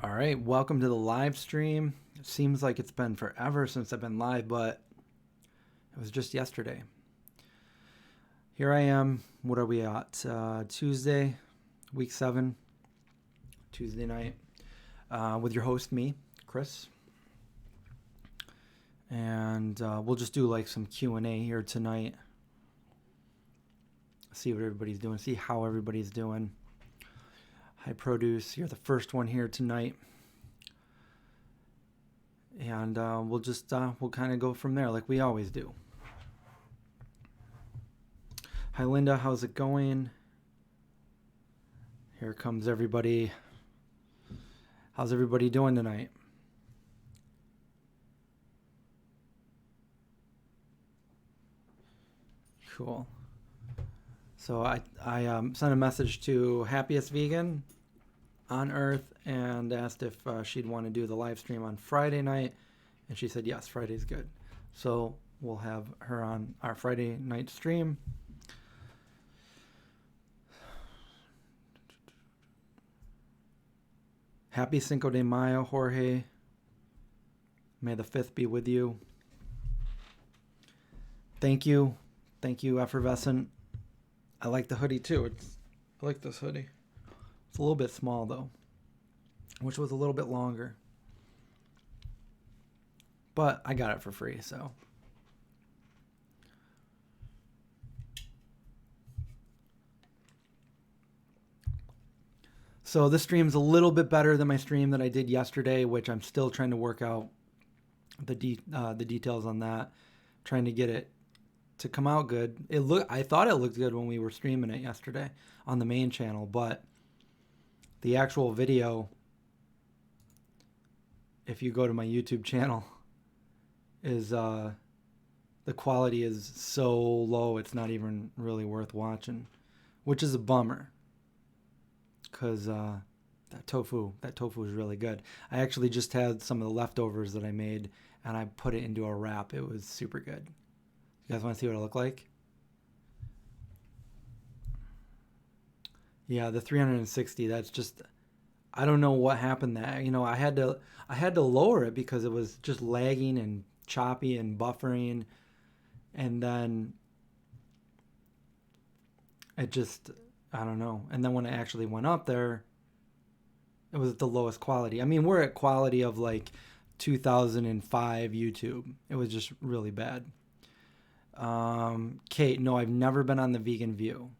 All right, welcome to the live stream. It seems like it's been forever since I've been live, but it was just yesterday. Here I am. What are we at? Tuesday, week 7, Tuesday night, with your host, me, Chris. And we'll just do like some Q&A here tonight. See what everybody's doing, see how everybody's doing. Hi Produce, you're the first one here tonight. And we'll kind of go from there like we always do. Hi Linda, how's it going? Here comes everybody. How's everybody doing tonight? Cool. So I sent a message to Happiest Vegan on Earth and asked if she'd want to do the live stream on Friday night, and she said yes, Friday's good. So we'll have her on our Friday night stream. Happy Cinco de Mayo, Jorge. May the 5th be with you. Thank you, Effervescent. I like the hoodie too. I like this hoodie. It's a little bit small though. Wish it was a little bit longer. But I got it for free, so. So this stream's a little bit better than my stream that I did yesterday, which I'm still trying to work out the details on that. Trying to get it to come out good. I thought it looked good when we were streaming it yesterday on the main channel, but the actual video, if you go to my YouTube channel, is the quality is so low it's not even really worth watching, which is a bummer, because that tofu is really good. I actually just had some of the leftovers that I made and I put it into a wrap. It was super good. You guys want to see what it looked like? Yeah, the 360, that's just, I don't know what happened there. I had to lower it because it was just lagging and choppy and buffering, and then it just, I don't know. And then when it actually went up there, it was at the lowest quality. I mean, we're at quality of like 2005 YouTube. It was just really bad. Kate, no, I've never been on the Vegan View.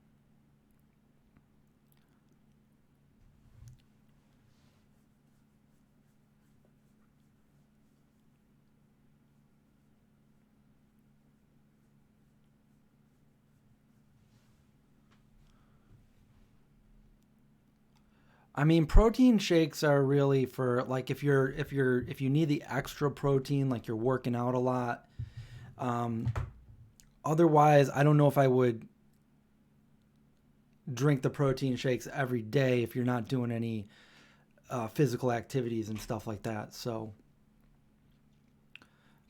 I mean, protein shakes are really for like if you need the extra protein, like you're working out a lot. Otherwise, I don't know if I would drink the protein shakes every day if you're not doing any physical activities and stuff like that. So,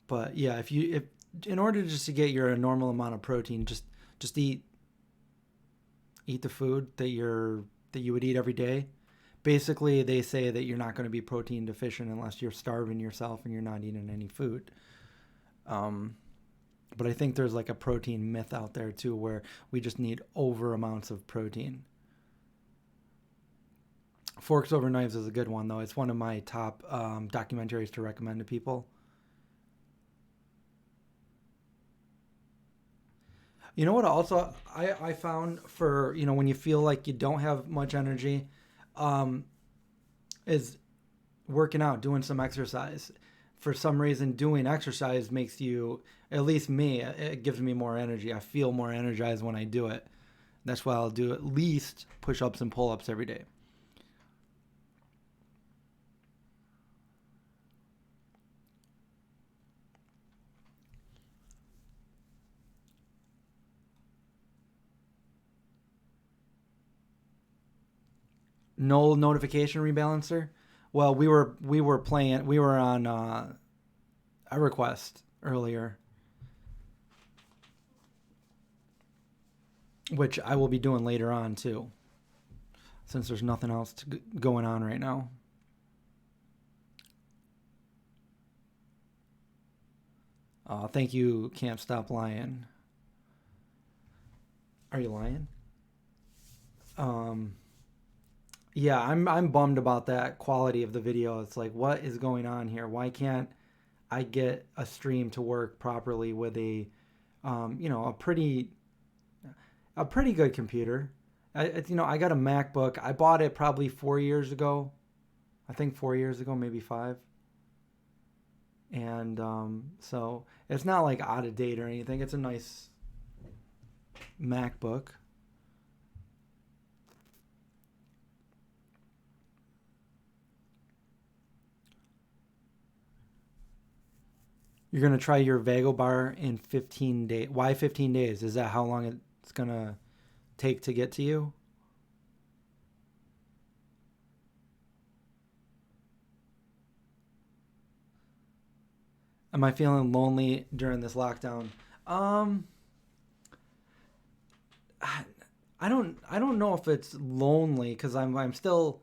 but yeah, if in order just to get your normal amount of protein, just eat the food that you would eat every day. Basically, they say that you're not going to be protein deficient unless you're starving yourself and you're not eating any food. But I think there's like a protein myth out there too, where we just need over amounts of protein. Forks Over Knives is a good one though. It's one of my top documentaries to recommend to people. You know what also I found for, when you feel like you don't have much energy, is working out, doing some exercise. For some reason, doing exercise makes you, at least me, it gives me more energy. I feel more energized when I do it. That's why I'll do at least push-ups and pull-ups every day. No notification rebalancer. Well, we were on EverQuest earlier, which I will be doing later on too, since there's nothing else going on right now. Thank you, Can't Stop Lying. Are you lying? Um, yeah, I'm bummed about that quality of the video. It's like, what is going on here? Why can't I get a stream to work properly with a, a pretty good computer? I got a MacBook. I bought it probably 4 years ago. I think 4 years ago, maybe five. And so it's not like out of date or anything. It's a nice MacBook. You're going to try your Vago bar in 15 days. Why 15 days? Is that how long it's going to take to get to you? Am I feeling lonely during this lockdown? Um, I don't know if it's lonely because I'm still.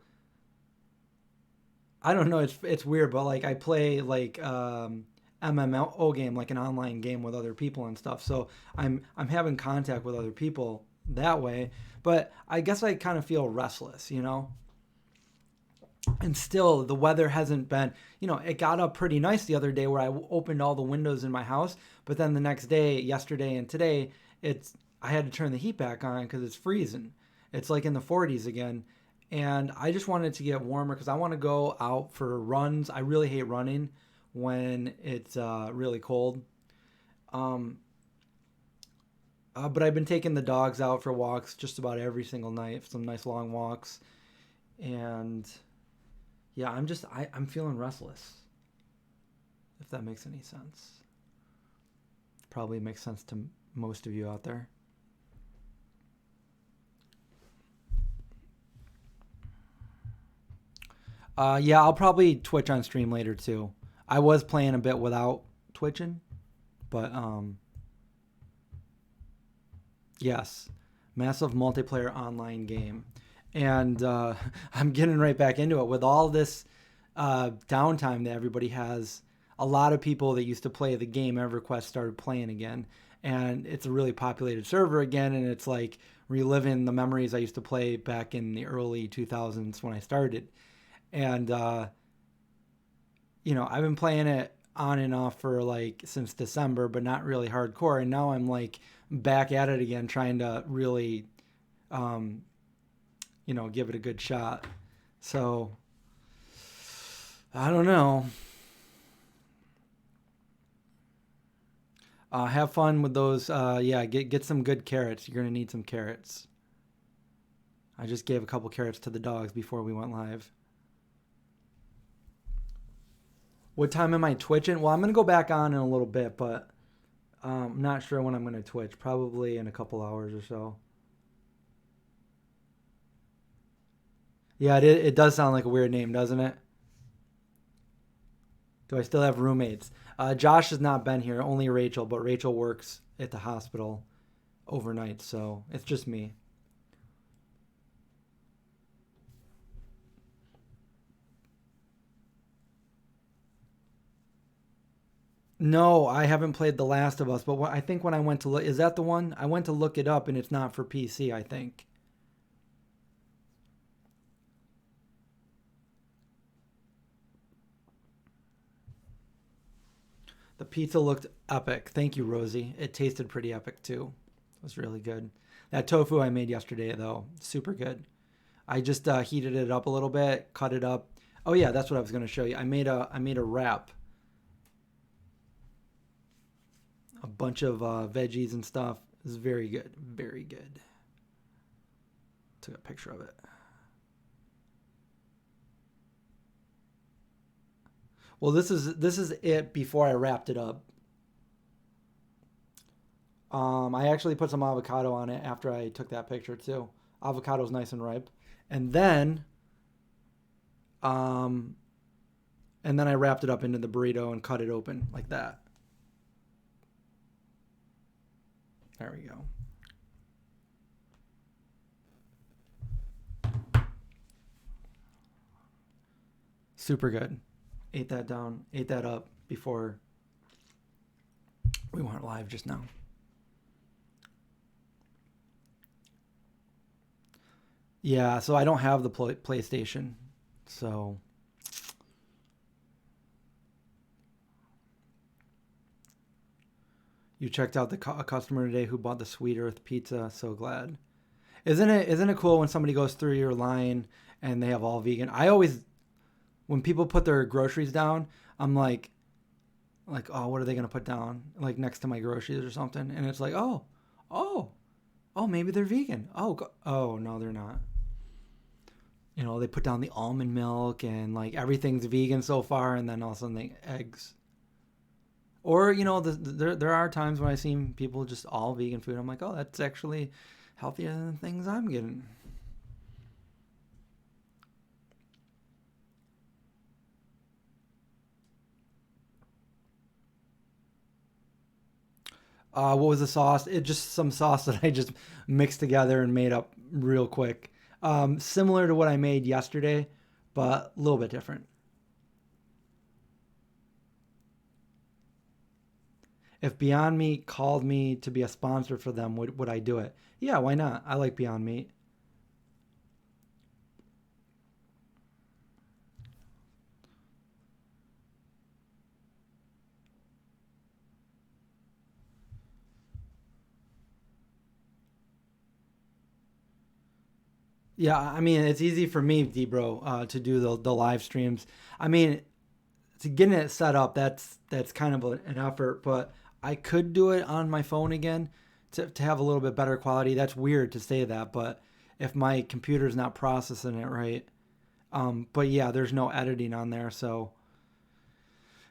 I don't know. It's weird, but like I play like MMO game, like an online game with other people and stuff. So I'm having contact with other people that way. But I guess I kind of feel restless, you know. And still, the weather hasn't been. It got up pretty nice the other day where I opened all the windows in my house. But then the next day, yesterday and today, I had to turn the heat back on because it's freezing. It's like in the 40s again. And I just wanted to get warmer because I want to go out for runs. I really hate running when it's really cold. Um, but I've been taking the dogs out for walks just about every single night, some nice long walks. And yeah, I'm feeling restless, if that makes any sense. Probably makes sense to most of you out there. Yeah, I'll probably Twitch on stream later too. I was playing a bit without twitching, but yes, massive multiplayer online game, and I'm getting right back into it with all this downtime that everybody has. A lot of people that used to play the game EverQuest started playing again, and it's a really populated server again, and it's like reliving the memories I used to play back in the early 2000s when I started. And I've been playing it on and off for like since December, but not really hardcore. And now I'm like back at it again, trying to really, um, give it a good shot. So I don't know. Have fun with those. Yeah, get some good carrots. You're gonna need some carrots. I just gave a couple carrots to the dogs before we went live. What time am I twitching? Well, I'm gonna go back on in a little bit, but I'm not sure when I'm gonna twitch. Probably in a couple hours or so. Yeah, it does sound like a weird name, doesn't it? Do I still have roommates? Josh has not been here, only Rachel, but Rachel works at the hospital overnight, so it's just me. No, I haven't played The Last of Us, but I think when I went to look, is that the one? I went to look it up and it's not for PC, I think. The pizza looked epic. Thank you, Rosie. It tasted pretty epic too. It was really good. That tofu I made yesterday, though, super good. I just heated it up a little bit, cut it up. Oh yeah, that's what I was going to show you. I made a wrap, a bunch of veggies and stuff. It was very good, very good. Took a picture of it. Well, this is it before I wrapped it up. I actually put some avocado on it after I took that picture too. Avocado's nice and ripe, and then um, and then I wrapped it up into the burrito and cut it open like that. There we go. Super good. Ate that down. Ate that up before. We weren't live just now. Yeah, so I don't have the PlayStation. So you checked out a customer today who bought the Sweet Earth pizza. So glad. Isn't it cool when somebody goes through your line and they have all vegan? I always, when people put their groceries down, I'm like, oh, what are they gonna put down like next to my groceries or something? And it's like, oh, oh, maybe they're vegan. Oh no, they're not. They put down the almond milk and like everything's vegan so far, and then all of a sudden the eggs. Or there are times when I see people just all vegan food. I'm like, oh, that's actually healthier than things I'm getting. What was the sauce? It just some sauce that I just mixed together and made up real quick. Similar to what I made yesterday, but a little bit different. If Beyond Meat called me to be a sponsor for them, would I do it? Yeah, why not? I like Beyond Meat. Yeah, I mean, it's easy for me, Debro, to do the live streams. I mean, to getting it set up, that's kind of an effort, but I could do it on my phone again to have a little bit better quality. That's weird to say that, but if my computer's not processing it right, but yeah, there's no editing on there, so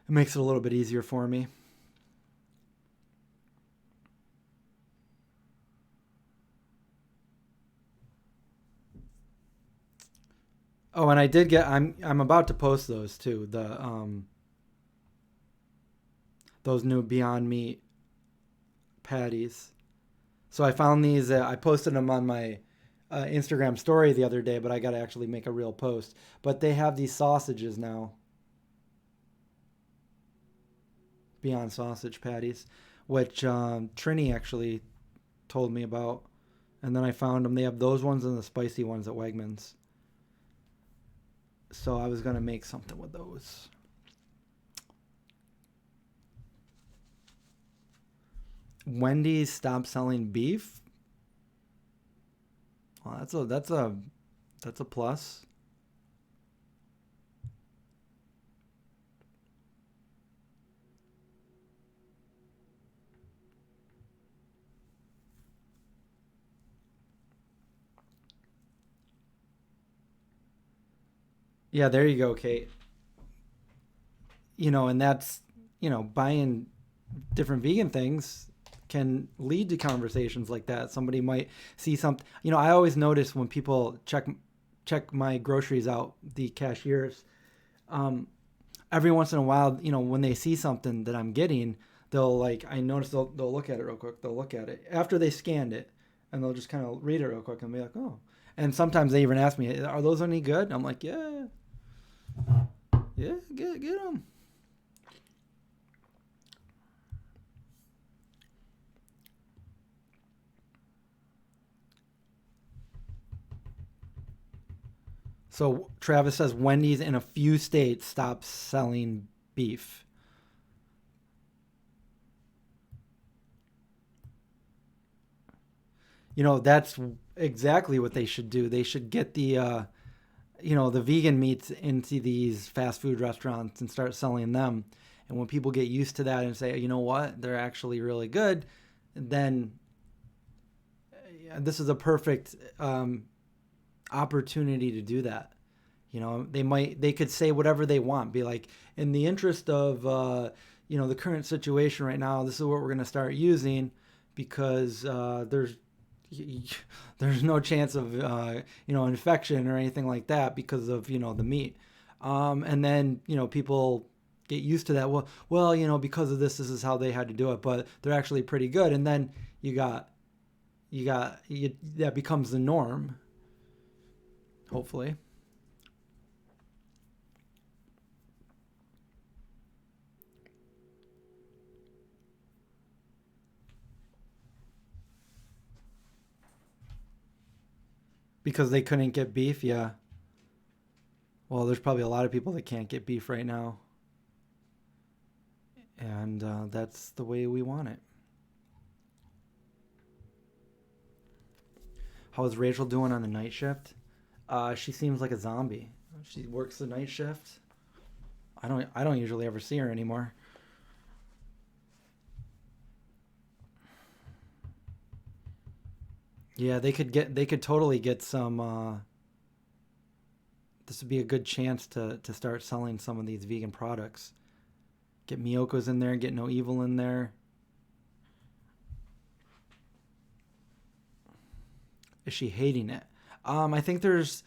it makes it a little bit easier for me. Oh, and I did get. I'm about to post those too. Those new Beyond Meat patties. So I found these. I posted them on my Instagram story the other day, but I got to actually make a real post. But they have these sausages now, Beyond Sausage patties, which Trini actually told me about. And then I found them. They have those ones and the spicy ones at Wegmans. So I was gonna make something with those. Wendy's stopped selling beef. Well, that's a plus. Yeah, there you go, Kate. And that's buying different vegan things can lead to conversations like that. Somebody might see something. I always notice when people check my groceries out, the cashiers, um, every once in a while, when they see something that I'm getting, they'll like I notice they'll look at it real quick. They'll look at it after they scanned it, and they'll just kind of read it real quick and be like, oh. And sometimes they even ask me, "Are those any good?" I'm like, "Yeah, yeah, get them." So Travis says Wendy's in a few states stopped selling beef. That's exactly what they should do. They should get the vegan meats into these fast food restaurants and start selling them. And when people get used to that and say, you know what, they're actually really good, then this is a perfect opportunity to do that. They could say whatever they want. Be like, in the interest of the current situation right now, this is what we're going to start using because there's no chance of infection or anything like that because of the meat. And then people get used to that. Well, because of this is how they had to do it, but they're actually pretty good. And then that becomes the norm. Hopefully. Because they couldn't get beef, yeah. Well, there's probably a lot of people that can't get beef right now. And that's the way we want it. How is Rachel doing on the night shift? She seems like a zombie. She works the night shift. I don't usually ever see her anymore. Yeah, they could totally get some. This would be a good chance to start selling some of these vegan products. Get Miyoko's in there, get No Evil in there. Is she hating it? I think there's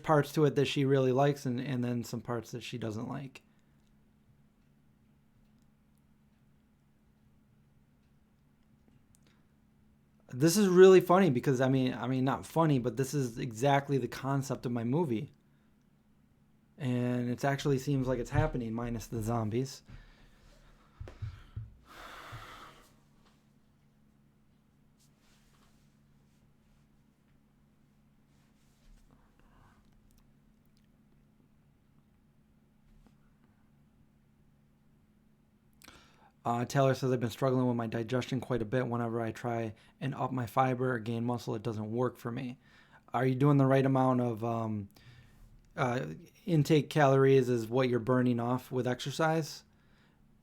parts to it that she really likes, and then some parts that she doesn't like. This is really funny because I mean not funny, but this is exactly the concept of my movie, and it actually seems like it's happening minus the zombies. Taylor says I've been struggling with my digestion quite a bit. Whenever I try and up my fiber or gain muscle, it doesn't work for me. Are you doing the right amount of uh, intake calories? Is what you're burning off with exercise?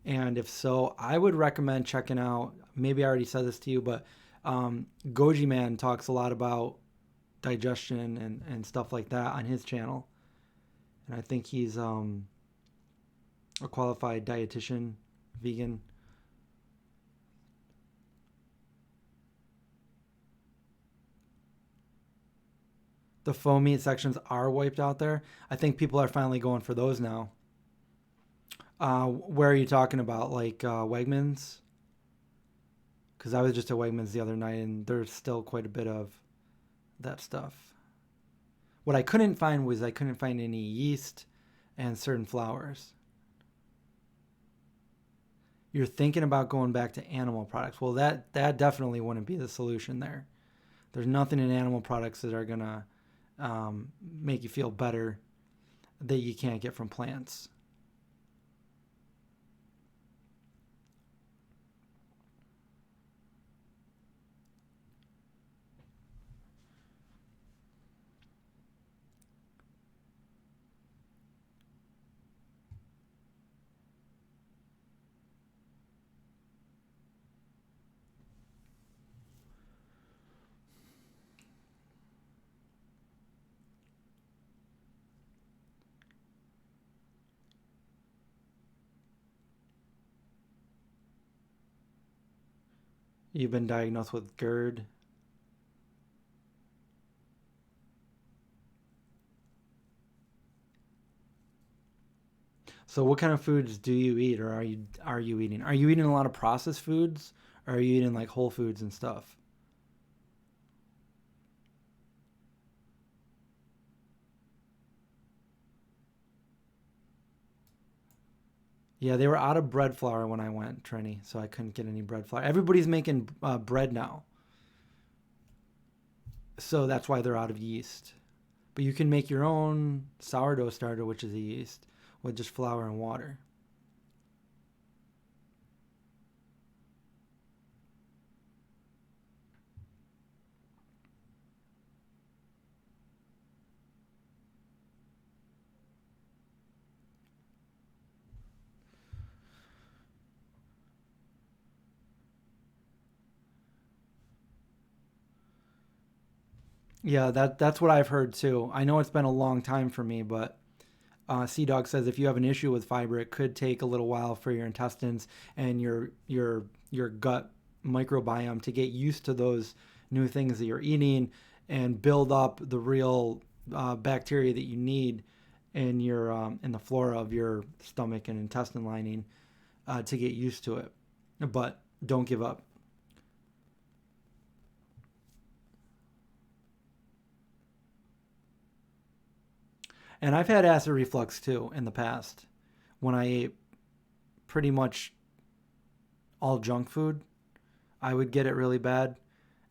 And if so, I would recommend checking out. Maybe I already said this to you, but Goji Man talks a lot about digestion and stuff like that on his channel, and I think he's a qualified dietitian, vegan. The faux meat sections are wiped out there. I think people are finally going for those now. Where are you talking about? Like Wegmans? Because I was just at Wegmans the other night, and there's still quite a bit of that stuff. What I couldn't find was I couldn't find any yeast and certain flours. You're thinking about going back to animal products. Well, that definitely wouldn't be the solution there. There's nothing in animal products that are gonna make you feel better that you can't get from plants. You've been diagnosed with GERD. So what kind of foods do you eat, or are you eating? Are you eating a lot of processed foods, or are you eating like whole foods and stuff? Yeah, they were out of bread flour when I went, Trini, so I couldn't get any bread flour. Everybody's making bread now, so that's why they're out of yeast. But you can make your own sourdough starter, which is a yeast, with just flour and water. Yeah, that's what I've heard too. I know it's been a long time for me, but Sea Dog says if you have an issue with fiber, it could take a little while for your intestines and your gut microbiome to get used to those new things that you're eating and build up the real bacteria that you need in the flora of your stomach and intestine lining to get used to it. But don't give up. And I've had acid reflux too in the past when I ate pretty much all junk food. I would get it really bad.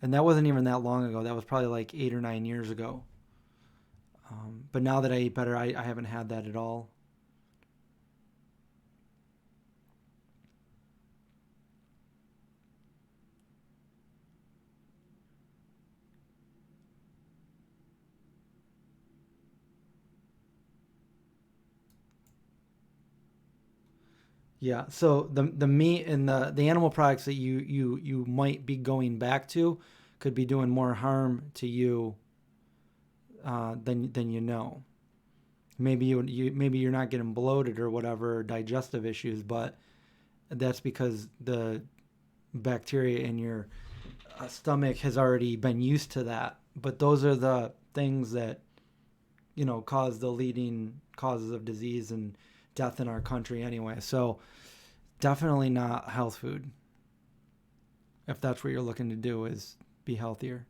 And that wasn't even that long ago. That was probably like 8 or 9 years ago. But now that I eat better, I haven't had that at all. Yeah, so the meat and the animal products that you might be going back to could be doing more harm to you than you know. Maybe you're not getting bloated or whatever, digestive issues, but that's because the bacteria in your stomach has already been used to that. But those are the things that cause the leading causes of disease and death in our country anyway. So definitely not health food if that's what you're looking to do, is be healthier.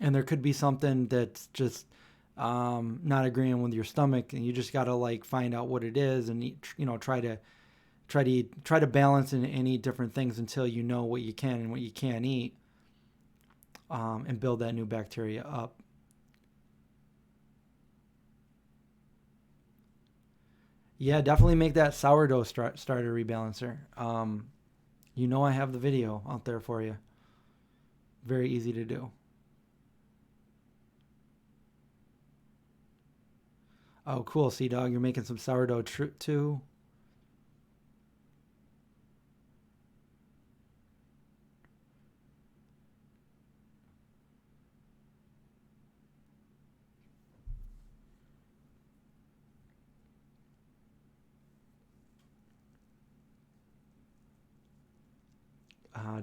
And there could be something that's just not agreeing with your stomach, and you just got to like find out what it is and eat, try to balance and eat different things until you know what you can and what you can't eat, and build that new bacteria up. Yeah, definitely make that sourdough starter rebalancer. I have the video out there for you. Very easy to do. Oh, cool, Sea Dog. You're making some sourdough too.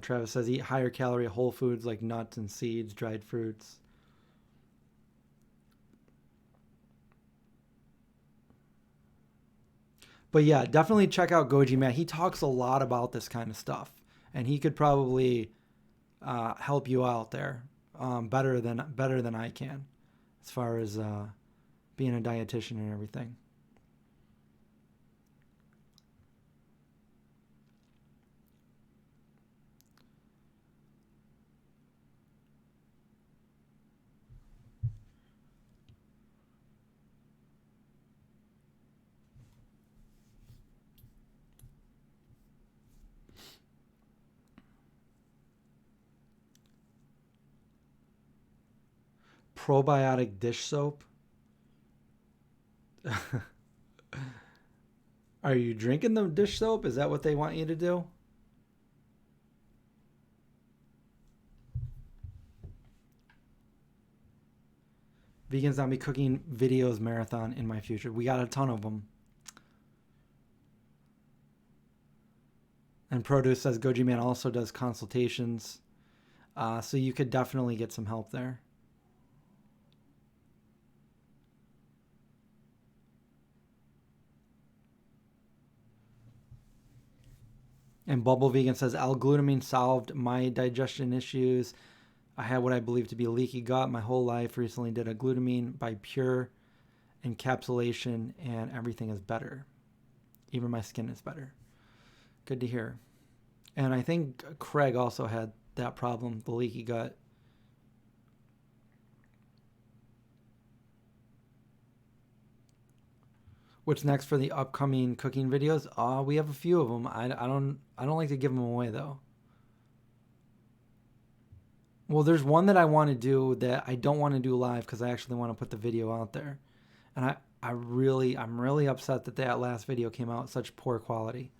Travis says eat higher calorie whole foods like nuts and seeds, dried fruits. But yeah, definitely check out Goji Man. He talks a lot about this kind of stuff, and he could probably help you out there, better than I can, as far as being a dietitian and everything. Probiotic dish soap. Are you drinking the dish soap? Is that what they want you to do? Vegan zombie cooking videos marathon in my future. We got a ton of them. And Produce says Goji Man also does consultations. So you could definitely get some help there. And Bubble Vegan says L-glutamine solved my digestion issues. I had what I believe to be a leaky gut my whole life. Recently did a glutamine by Pure encapsulation, and everything is better. Even my skin is better. Good to hear. And I think Craig also had that problem, the leaky gut. What's next for the upcoming cooking videos? We have a few of them. I don't like to give them away though. Well, there's one that I want to do that I don't want to do live because I actually want to put the video out there. And I'm really upset that that last video came out such poor quality.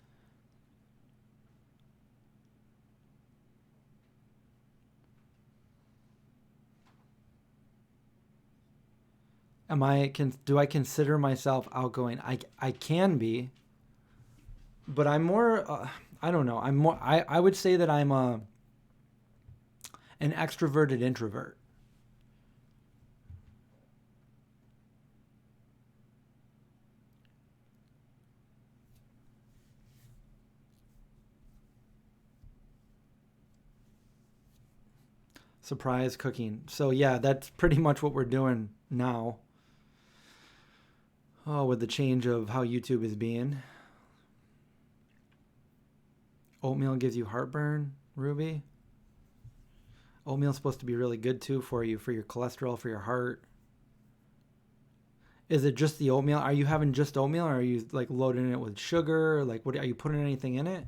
Do I consider myself outgoing? I can be, but I'm more I don't know. I would say that I'm an extroverted introvert. Surprise cooking. So yeah, that's pretty much what we're doing now. Oh, with the change of how YouTube is being. Oatmeal gives you heartburn, Ruby. Oatmeal's supposed to be really good too for you, for your cholesterol, for your heart. Is it just the oatmeal? Are you having just oatmeal, or are you like loading it with sugar? Like, what are you putting anything in it?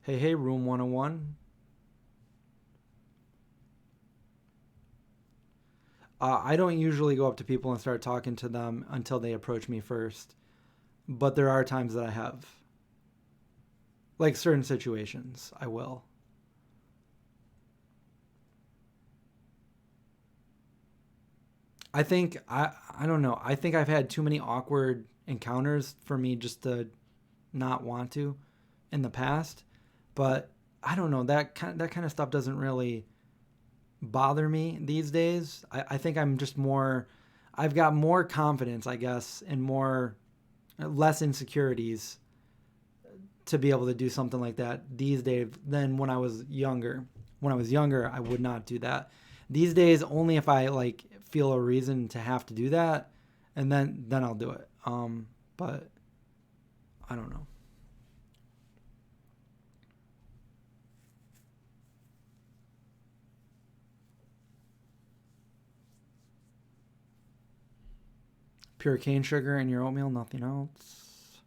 Hey, Room 101. I don't usually go up to people and start talking to them until they approach me first. But there are times that I have. Like certain situations, I will. I don't know. I think I've had too many awkward encounters for me just to not want to in the past. But I don't know. That kind of stuff doesn't really bother me these days. I think I'm just more, I've got more confidence, I guess, and less insecurities to be able to do something like that these days than when I was younger. When I was younger, I would not do that. These days, only if I like feel a reason to have to do that, and then I'll do it. But I don't know. Pure cane sugar in your oatmeal, nothing else.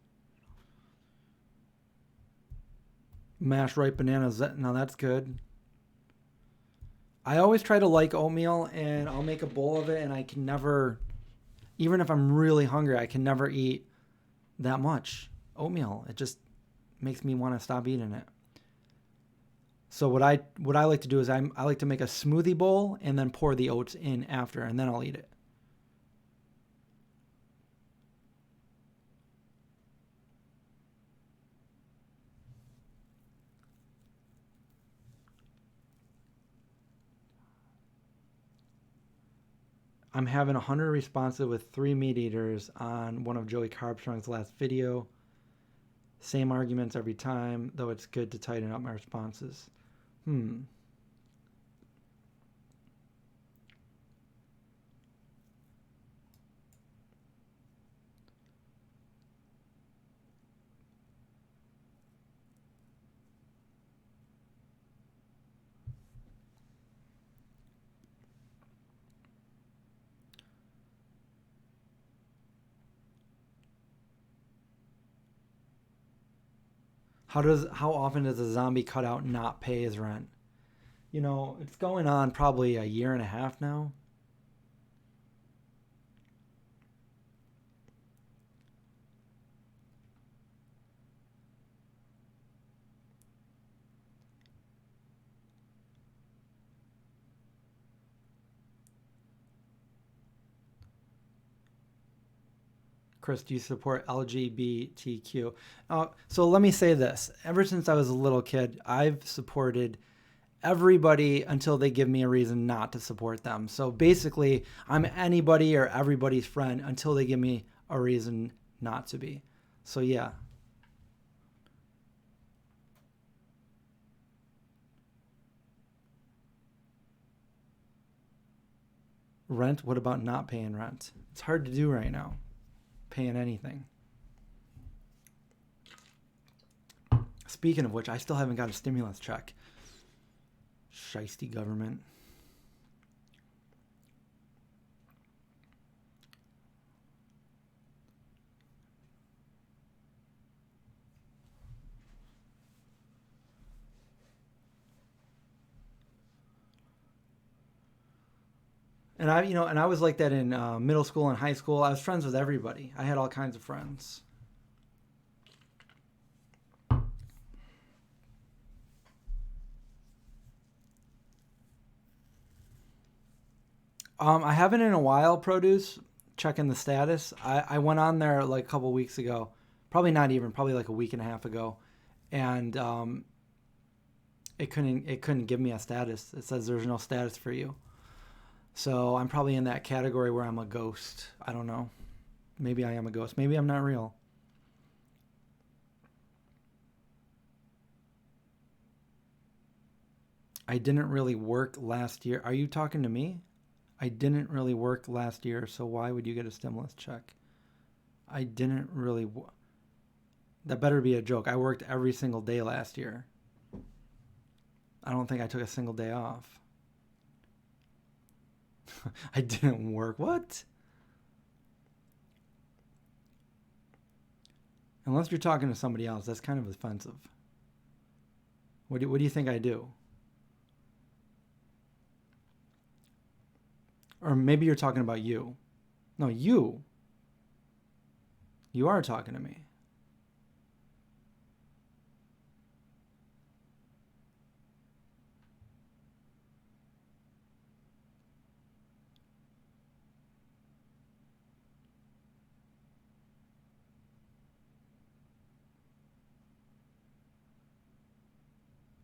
Mashed ripe bananas. Now that's good. I always try to like oatmeal, and I'll make a bowl of it, and I can never, even if I'm really hungry, I can never eat that much oatmeal. It just makes me want to stop eating it. So what I like to do is I like to make a smoothie bowl and then pour the oats in after, and then I'll eat it. I'm having 100 responses with 3 meat eaters on one of Joey Carbstrong's last video. Same arguments every time, though it's good to tighten up my responses. How often does a zombie cutout not pay his rent? It's going on probably a year and a half now. Chris, do you support LGBTQ? So let me say this. Ever since I was a little kid, I've supported everybody until they give me a reason not to support them. So basically, I'm anybody or everybody's friend until they give me a reason not to be. So yeah. Rent? What about not paying rent? It's hard to do right now. Paying anything. Speaking of which, I still haven't got a stimulus check. Shiesty government. And I was like that in middle school and high school. I was friends with everybody. I had all kinds of friends. I haven't in a while. Produce, checking the status. I went on there like a couple weeks ago. Probably not even. Probably like a week and a half ago, and it couldn't give me a status. It says there's no status for you. So I'm probably in that category where I'm a ghost. I don't know. Maybe I am a ghost. Maybe I'm not real. I didn't really work last year. Are you talking to me? I didn't really work last year, so why would you get a stimulus check? I didn't really. That better be a joke. I worked every single day last year. I don't think I took a single day off. I didn't work. What? Unless you're talking to somebody else, that's kind of offensive. What do you think I do? Or maybe you're talking about you. No, you. You are talking to me.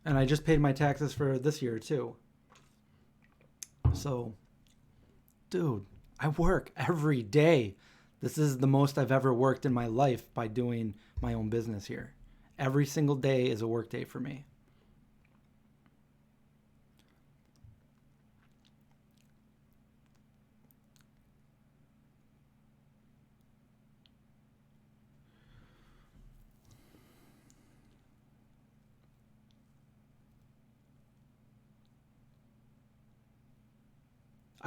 And I just paid my taxes for this year too. So, dude, I work every day. This is the most I've ever worked in my life by doing my own business here. Every single day is a work day for me.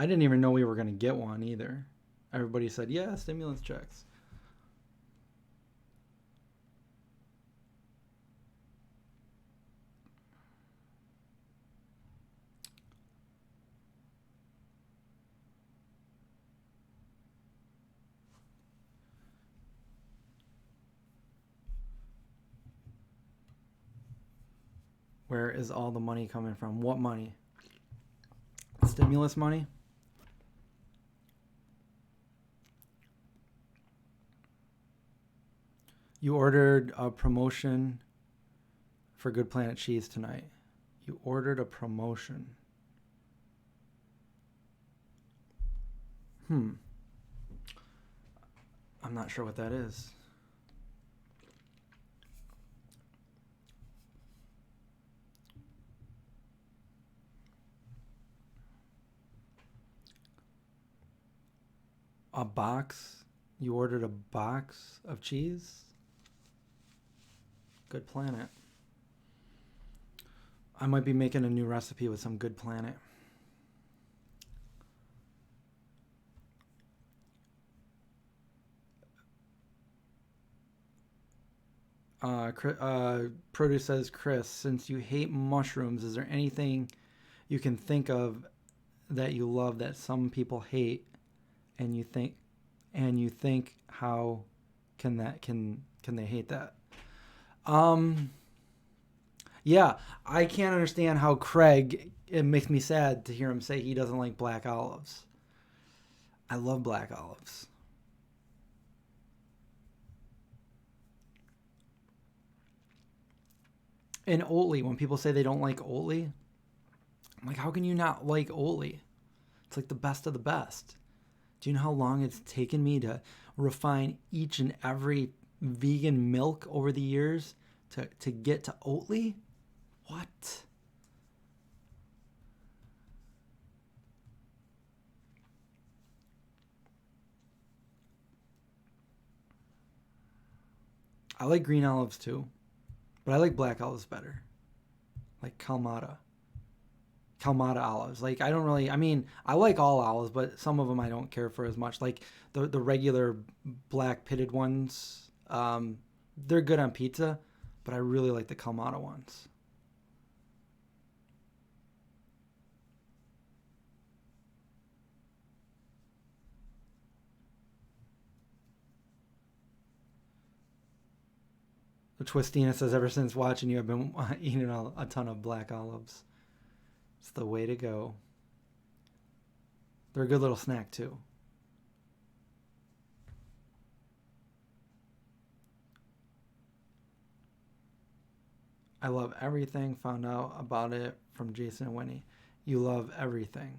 I didn't even know we were going to get one either. Everybody said, yeah, stimulus checks. Where is all the money coming from? What money? Stimulus money? You ordered a promotion for Good Planet Cheese tonight. You ordered a promotion. I'm not sure what that is. A box? You ordered a box of cheese? Good Planet. I might be making a new recipe with some Good Planet. Produce says, Chris, since you hate mushrooms, is there anything you can think of that you love that some people hate, and you think how can they hate that? Yeah, I can't understand how Craig, it makes me sad to hear him say he doesn't like black olives. I love black olives. And Oatly, when people say they don't like Oatly, I'm like, how can you not like Oatly? It's like the best of the best. Do you know how long it's taken me to refine each and every vegan milk over the years to get to Oatly? What? I like green olives too, but I like black olives better. Like Kalamata olives. Like, I don't really, I mean, I like all olives, but some of them I don't care for as much. Like the regular black pitted ones, they're good on pizza, but I really like the Kalamata ones. The Twistina says, ever since watching you, I've been eating a ton of black olives. It's the way to go. They're a good little snack too. I love everything. Found out about it from Jason and Winnie. You love everything.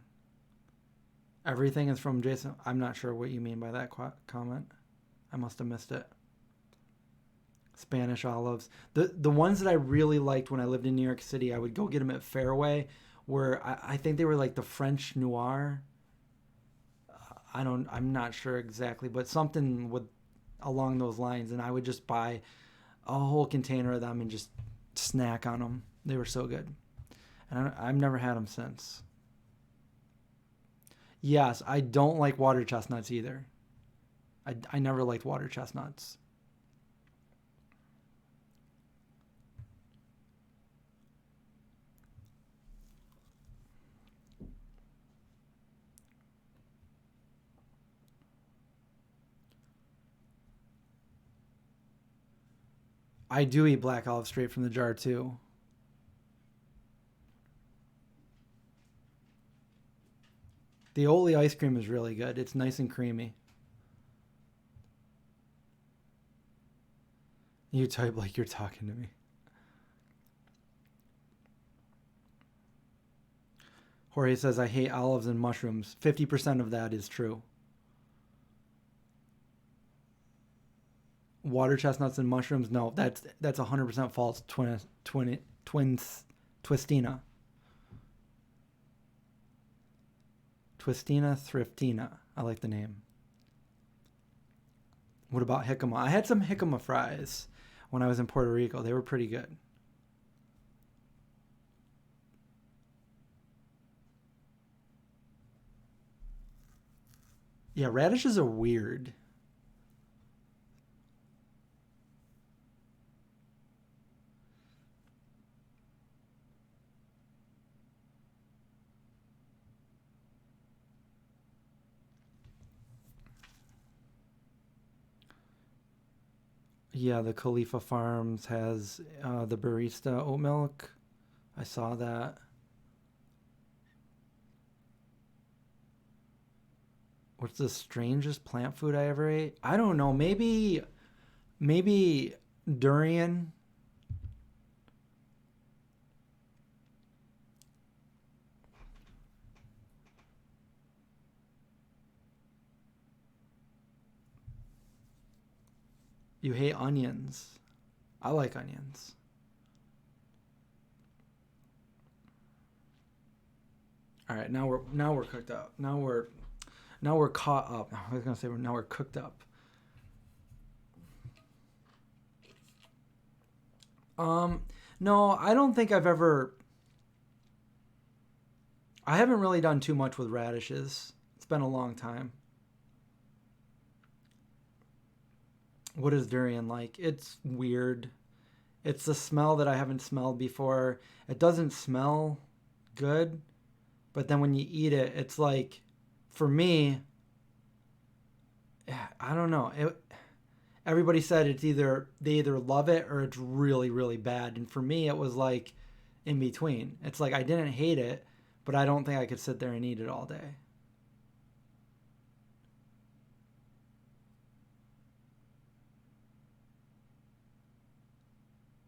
Everything is from Jason. I'm not sure what you mean by that comment. I must have missed it. Spanish olives. The ones that I really liked when I lived in New York City, I would go get them at Fairway, where I think they were like the French Noir. I'm not sure exactly, but something with along those lines. And I would just buy a whole container of them and just snack on them. They were so good. And I've never had them since. Yes, I don't like water chestnuts either. I never liked water chestnuts. I do eat black olive straight from the jar too. The Oatly ice cream is really good. It's nice and creamy. You type like you're talking to me. Jorge says, I hate olives and mushrooms. 50% of that is true. Water chestnuts and mushrooms? No, that's 100% false. Twistina. Twistina thriftina. I like the name. What about jicama? I had some jicama fries when I was in Puerto Rico. They were pretty good. Yeah, radishes are weird. Yeah, the Khalifa Farms has the barista oat milk. I saw that. What's the strangest plant food I ever ate? I don't know. Maybe durian. You hate onions. I like onions. All right, now we're cooked up. Now we're caught up. I was gonna say now we're cooked up. No, I don't think I haven't really done too much with radishes. It's been a long time. What is durian like? It's weird. It's a smell that I haven't smelled before. It doesn't smell good, but then when you eat it, it's like, for me, I don't know. Everybody said they either love it or it's really, really bad. And for me, it was like in between. It's like I didn't hate it, but I don't think I could sit there and eat it all day.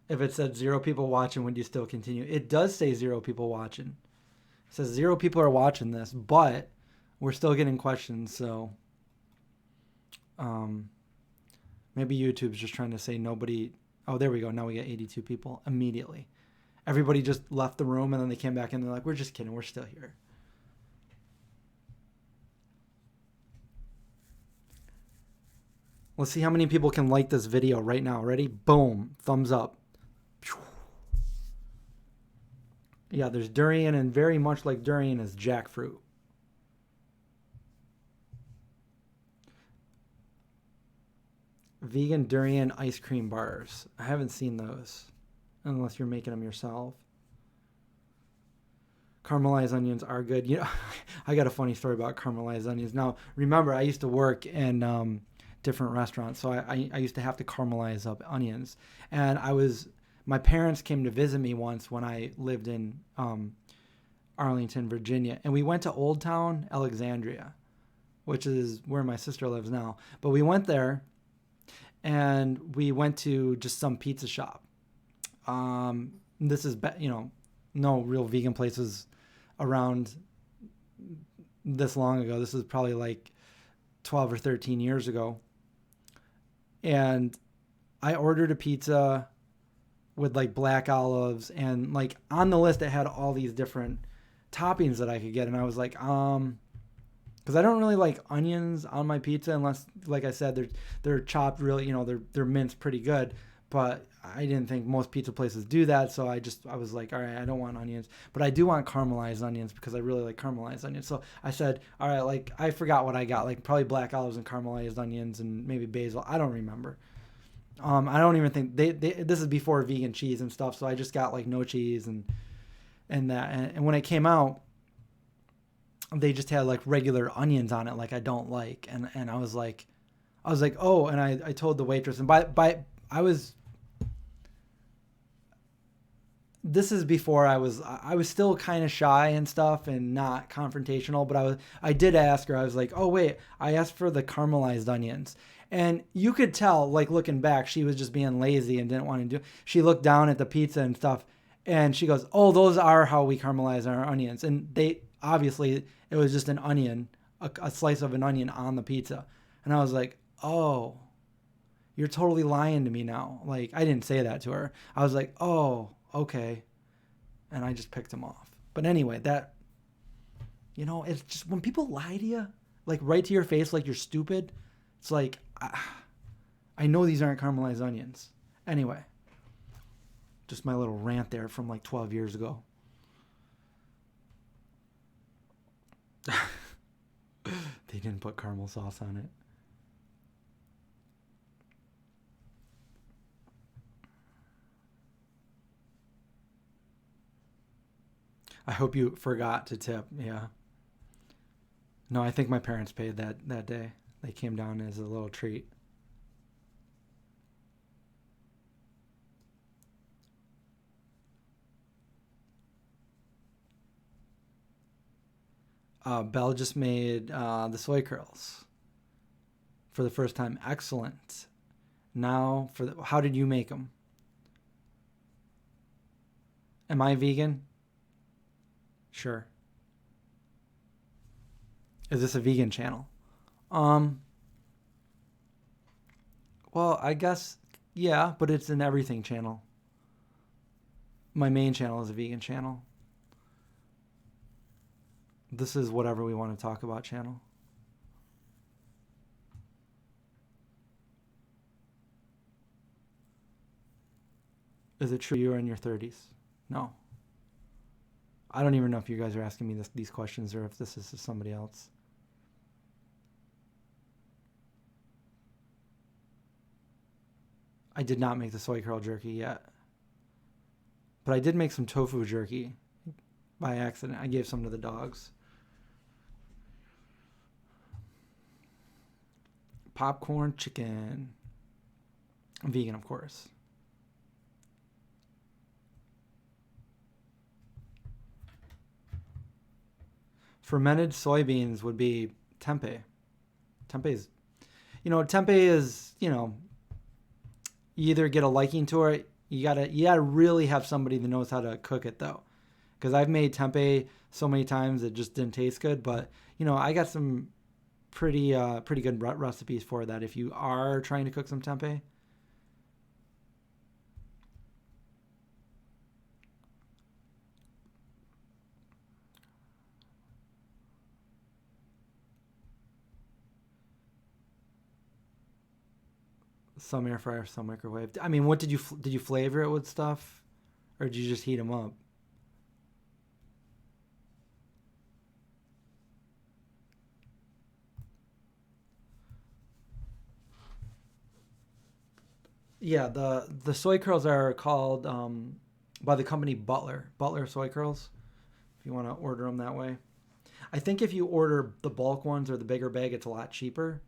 If it said 0 people watching, would you still continue? It does say 0 people watching. It says 0 people are watching this, but we're still getting questions. So maybe YouTube's just trying to say nobody. Oh, there we go. Now we get 82 people immediately. Everybody just left the room and then they came back and they're like, we're just kidding. We're still here. Let's see how many people can like this video right now. Ready? Boom. Thumbs up. Yeah, there's durian, and very much like durian is jackfruit. Vegan durian ice cream bars. I haven't seen those, unless you're making them yourself. Caramelized onions are good. You know, I got a funny story about caramelized onions. Now, remember, I used to work in different restaurants, so I used to have to caramelize up onions, and my parents came to visit me once when I lived in Arlington, Virginia. And we went to Old Town, Alexandria, which is where my sister lives now. But we went there and we went to just some pizza shop. This is, no real vegan places around this long ago. This is probably like 12 or 13 years ago. And I ordered a pizza with like black olives, and like on the list it had all these different toppings that I could get, and I was like, because I don't really like onions on my pizza unless, like I said, they're chopped really, they're minced pretty good. but I didn't think most pizza places do that, so I was like, all right, I don't want onions, but I do want caramelized onions because I really like caramelized onions. So I said, all right, like I forgot what I got, like probably black olives and caramelized onions and maybe basil. I don't remember. I don't even think this is before vegan cheese and stuff, so I just got like no cheese and that. And when it came out, they just had like regular onions on it, like I don't like, and I was like, oh, and I told the waitress, and I was. This is before I was still kind of shy and stuff and not confrontational, but I did ask her. I was like, oh wait, I asked for the caramelized onions, and you could tell, like looking back, she was just being lazy and didn't want to do. She looked down at the pizza and stuff, and she goes, oh, those are how we caramelize our onions, and they obviously it was just an onion, a slice of an onion on the pizza, and I was like, oh, you're totally lying to me now. Like I didn't say that to her. I was like, oh, okay. And I just picked him off. But anyway, that, it's just when people lie to you, like right to your face, like you're stupid. It's like, I know these aren't caramelized onions. Anyway, just my little rant there from like 12 years ago. They didn't put caramel sauce on it. I hope you forgot to tip. Yeah. No, I think my parents paid that day. They came down as a little treat. Belle just made the soy curls for the first time. Excellent. Now, how did you make them? Am I vegan? Sure. Is this a vegan channel? Well, I guess, yeah, but it's an everything channel. My main channel is a vegan channel. This is whatever we want to talk about channel. Is it true you're in your 30s? No. I don't even know if you guys are asking me these questions or if this is somebody else. I did not make the soy curl jerky yet. But I did make some tofu jerky by accident. I gave some to the dogs. Popcorn chicken. I'm vegan, of course. Fermented soybeans would be tempeh. Tempeh is, you either get a liking to it. You gotta really have somebody that knows how to cook it though. Because I've made tempeh so many times it just didn't taste good. But, I got some pretty good recipes for that if you are trying to cook some tempeh. Some air fryer, some microwave. I mean, what did you flavor it with stuff, or did you just heat them up? Yeah, the soy curls are called by the company Butler soy curls. If you want to order them that way, I think if you order the bulk ones or the bigger bag, it's a lot cheaper.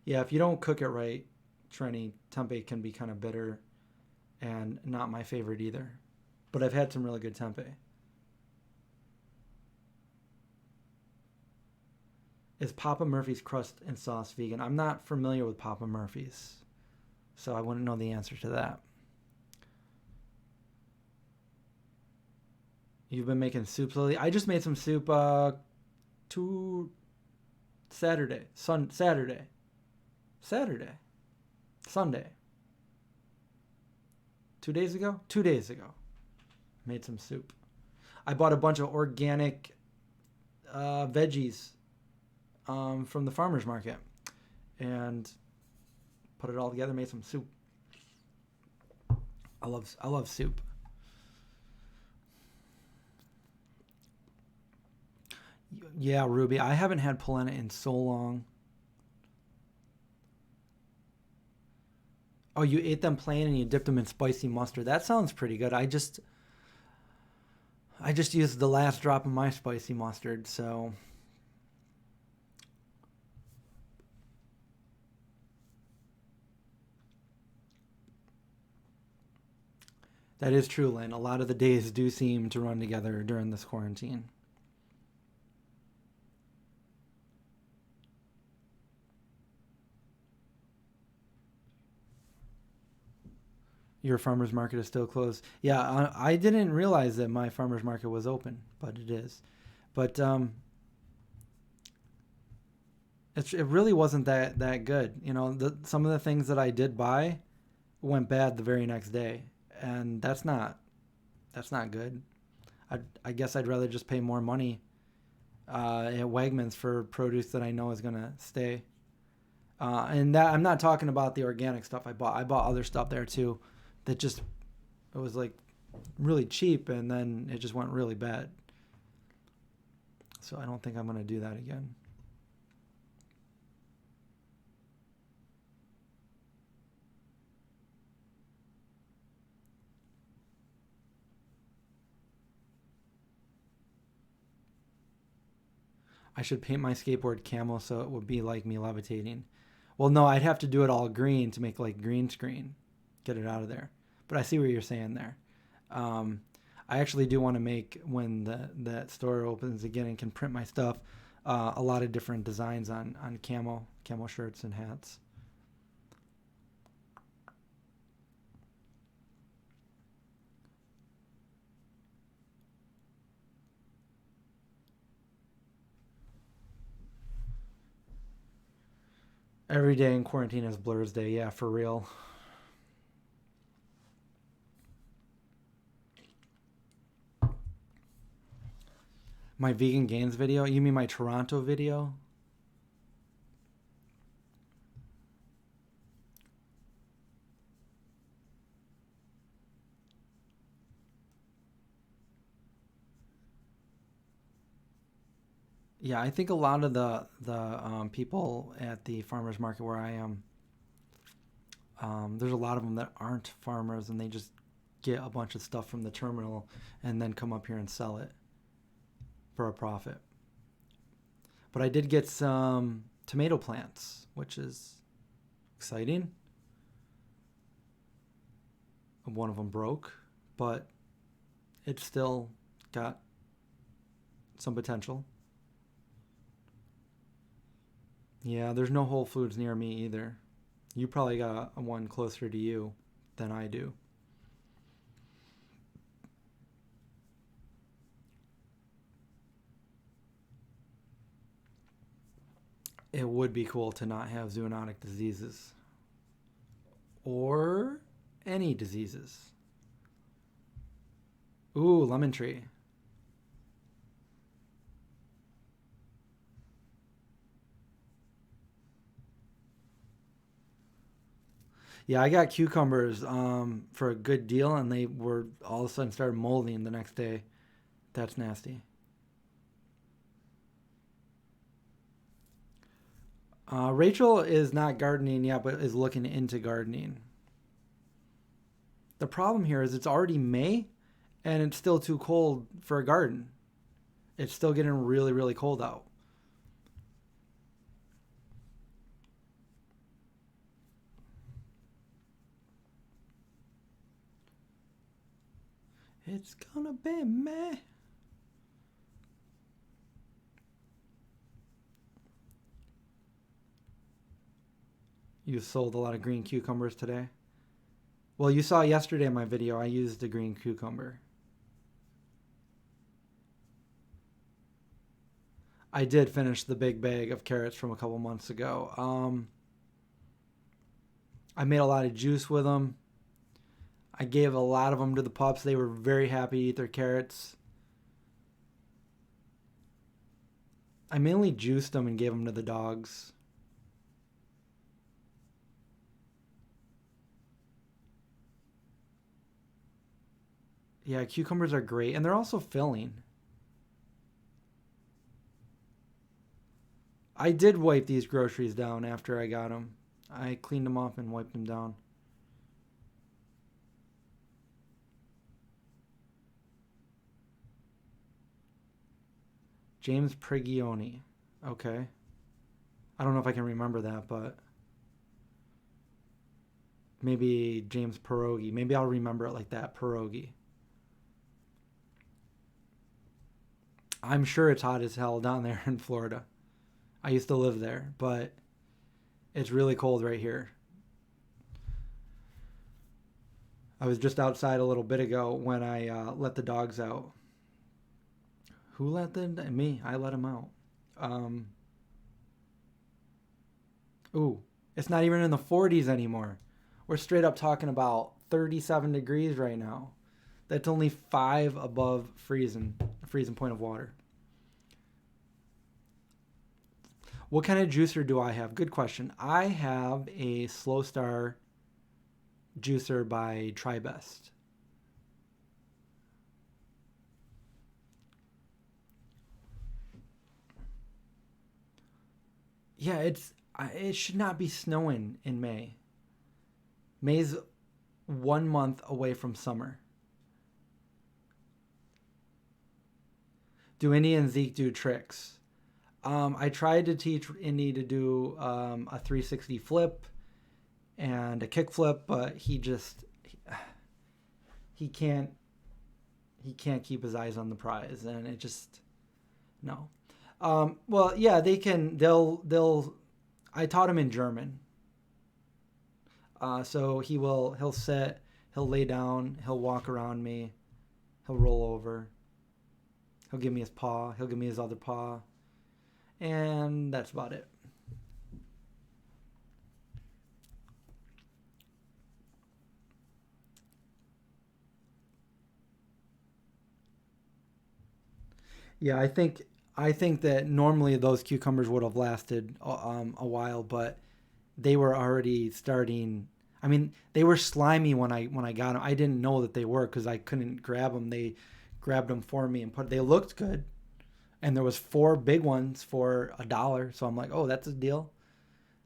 Yeah, if you don't cook it right, Trenny, tempeh can be kind of bitter and not my favorite either. But I've had some really good tempeh. Is Papa Murphy's crust and sauce vegan? I'm not familiar with Papa Murphy's, so I wouldn't know the answer to that. You've been making soups lately? I just made some soup two Saturday, Sunday. 2 days ago? 2 days ago. Made some soup. I bought a bunch of organic veggies from the farmer's market. and put it all together, made some soup. I love soup. Yeah, Ruby, I haven't had polenta in so long. Oh, you ate them plain and you dipped them in spicy mustard. That sounds pretty good. I just used the last drop of my spicy mustard, so that is true, Lynn. A lot of the days do seem to run together during this quarantine. Your farmer's market is still closed. Yeah, I didn't realize that my farmer's market was open, but it is. But it really wasn't that good. You know, some of the things that I did buy went bad the very next day, and that's not good. I guess I'd rather just pay more money at Wegmans for produce that I know is gonna stay. And that I'm not talking about the organic stuff I bought. I bought other stuff there too, that just it was like really cheap, and then it just went really bad. So I don't think I'm gonna do that again. I should paint my skateboard camo so it would be like me levitating. Well, no, I'd have to do it all green to make like green screen, get it out of there. But I see what you're saying there. Um, I actually do want to make when that store opens again and can print my stuff. A lot of different designs on camo shirts and hats. Every day in quarantine is Blur's Day. Yeah, for real. My vegan gains video? You mean my Toronto video? Yeah, I think a lot of the people at the farmers market where I am, there's a lot of them that aren't farmers, and they just get a bunch of stuff from the terminal and then come up here and sell it for a profit. But I did get some tomato plants, which is exciting. One of them broke, but it's still got some potential. Yeah, there's no Whole Foods near me either. You probably got one closer to you than I do. It would be cool to not have zoonotic diseases or any diseases. Ooh, lemon tree. Yeah, I got cucumbers for a good deal, and they were all of a sudden started molding the next day. That's nasty. Rachel is not gardening yet, but is looking into gardening. The problem here is it's already May, and it's still too cold for a garden. It's still getting really, really cold out. It's gonna be May. You sold a lot of green cucumbers today. Well, you saw yesterday in my video, I used a green cucumber. I did finish the big bag of carrots from a couple months ago. I made a lot of juice with them. I gave a lot of them to the pups. They were very happy to eat their carrots. I mainly juiced them and gave them to the dogs. Yeah, cucumbers are great, and they're also filling. I did wipe these groceries down after I got them. I cleaned them off and wiped them down. James Prigioni. Okay. I don't know if I can remember that, but maybe James Pierogi. Maybe I'll remember it like that, pierogi. I'm sure it's hot as hell down there in Florida. I used to live there, but it's really cold right here. I was just outside a little bit ago when I let the dogs out. Who let them? Me. I let them out. Um, ooh, it's not even in the 40s anymore. We're straight up talking about 37 degrees right now. That's only 5 above freezing point of water. What kind of juicer do I have? Good question. I have a Slow Star juicer by TriBest. Yeah, it should not be snowing in May. May's 1 month away from summer. Do Indy and Zeke do tricks? I tried to teach Indy to do a 360 flip and a kick flip, but he can't he can't keep his eyes on the prize, and it just no. Well, yeah, they can. They'll. I taught him in German, so he'll sit, he'll lay down, he'll walk around me, he'll roll over, he'll give me his paw, he'll give me his other paw, and that's about it. Yeah, I think that normally those cucumbers would have lasted a while, but they were already starting. I mean, they were slimy when I got them. I didn't know that they were because I couldn't grab them. They grabbed them for me and put. They looked good, and there was 4 big ones for $1. So I'm like, oh, that's a deal.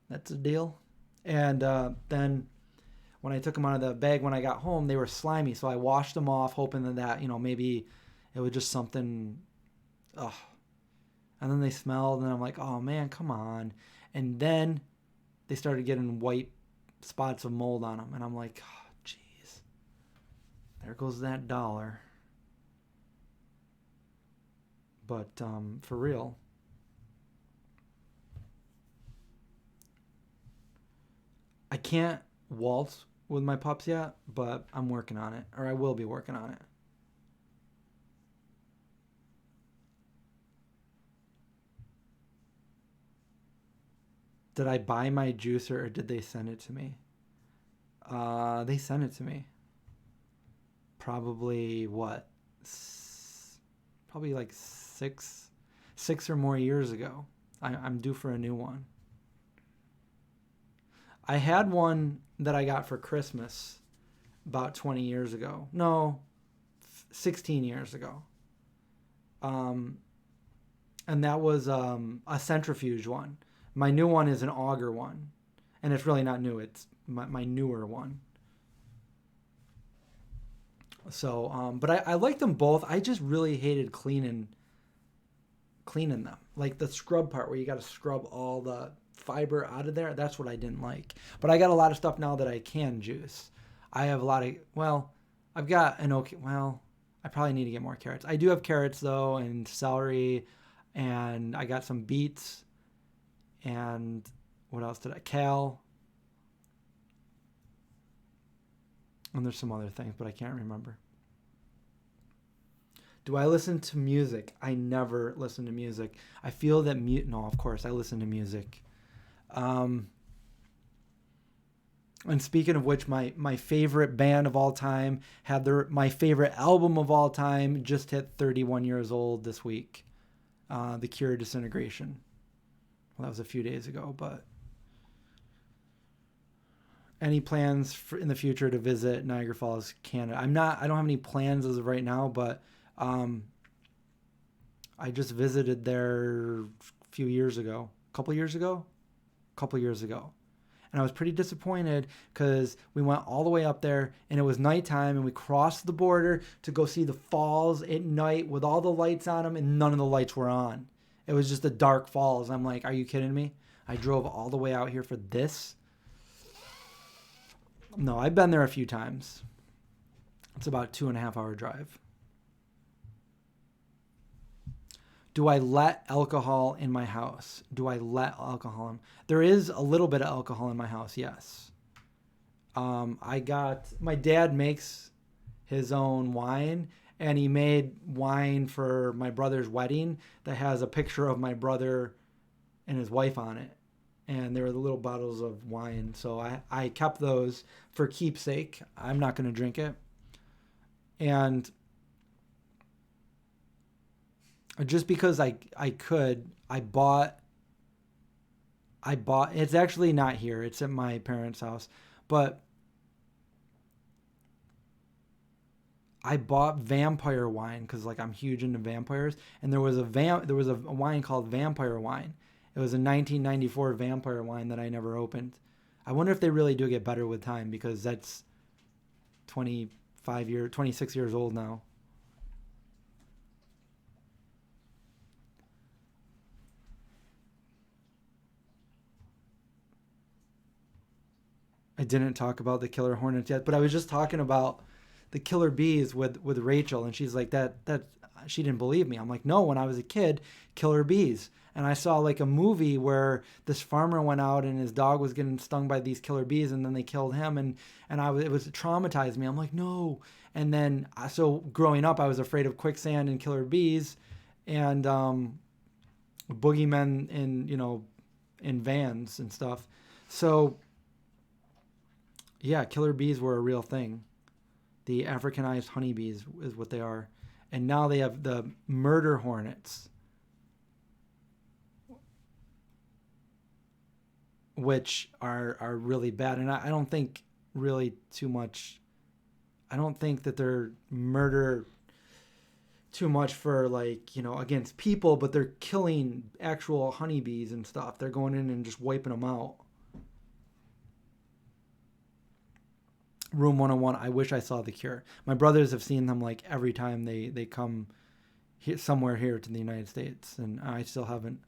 That's a deal. And then when I took them out of the bag when I got home, they were slimy. So I washed them off, hoping that maybe it was just something. Ugh. And then they smelled, and I'm like, oh man, come on. And then they started getting white spots of mold on them, and I'm like, oh, jeez, there goes that $1. But for real, I can't waltz with my pups yet, but I'm working on it, or I will be working on it. Did I buy my juicer or did they send it to me? They sent it to me. Probably what? Probably like 6 or more years ago. I'm due for a new one. I had one that I got for Christmas about 20 years ago. No, 16 years ago. Um, and that was a centrifuge one. My new one is an auger one, and it's really not new. It's my newer one. So, but I like them both. I just really hated cleaning them, like the scrub part where you got to scrub all the fiber out of there. That's what I didn't like. But I got a lot of stuff now that I can juice. I have a lot of I've got an okay. Well, I probably need to get more carrots. I do have carrots though, and celery, and I got some beets, and what else did I? Kale, and there's some other things, but I can't remember. Do I listen to music? I never listen to music. I feel that no, of course I listen to music. Um, and speaking of which, my favorite band of all time had my favorite album of all time just hit 31 years old this week. The Cure Disintegration. Well, that was a few days ago, but Any plans in the future to visit Niagara Falls, Canada? I don't have any plans as of right now, but um, I just visited there a few years ago, a couple years ago. And I was pretty disappointed because we went all the way up there and it was nighttime and we crossed the border to go see the falls at night with all the lights on them and none of the lights were on. It was just a dark falls. I'm like, are you kidding me? I drove all the way out here for this? No, I've been there a few times. It's about a 2.5 hour drive. Do I let alcohol in my house? Do I let alcohol in? There is a little bit of alcohol in my house, yes. My dad makes his own wine, and he made wine for my brother's wedding that has a picture of my brother and his wife on it. And there were the little bottles of wine. So I kept those for keepsake. I'm not going to drink it. And just because I could, I bought, it's actually not here. It's at my parents' house. But I bought vampire wine because like I'm huge into vampires. And there was a wine called vampire wine. It was a 1994 vampire wine that I never opened. I wonder if they really do get better with time because that's 26 years old now. I didn't talk about the killer hornets yet, but I was just talking about the killer bees with Rachel, and she's like that she didn't believe me. I'm like, no, when I was a kid, killer bees. And I saw like a movie where this farmer went out and his dog was getting stung by these killer bees, and then they killed him, and it traumatized me. I'm like, no. And then so growing up, I was afraid of quicksand and killer bees, and boogeymen in vans and stuff. So yeah, killer bees were a real thing. The Africanized honeybees is what they are. And now they have the murder hornets, which are really bad. And I don't think really too much. I don't think that they're murder too much for against people, but they're killing actual honeybees and stuff. They're going in and just wiping them out. Room 101, I wish I saw The Cure. My brothers have seen them like every time they come somewhere here to the United States, and I still haven't.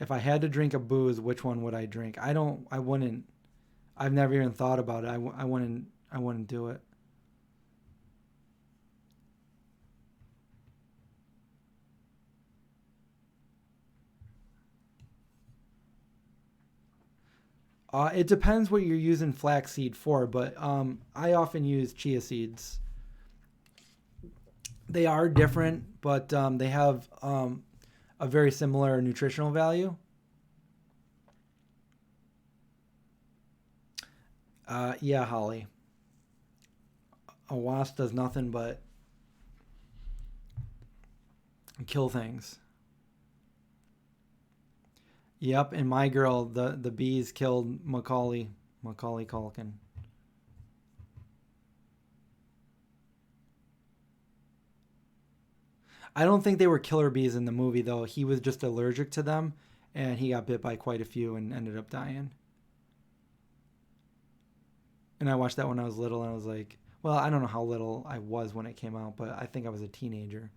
If I had to drink a booze, which one would I drink? I wouldn't. I've never even thought about it. I wouldn't do it. It depends what you're using flaxseed for, but I often use chia seeds. They are different, but they have a very similar nutritional value. Yeah, Holly. A wasp does nothing but kill things. Yep, and my girl, the bees killed Macaulay Culkin. I don't think they were killer bees in the movie though. He was just allergic to them, and he got bit by quite a few and ended up dying. And I watched that when I was little, and I was like, well, I don't know how little I was when it came out, but I think I was a teenager.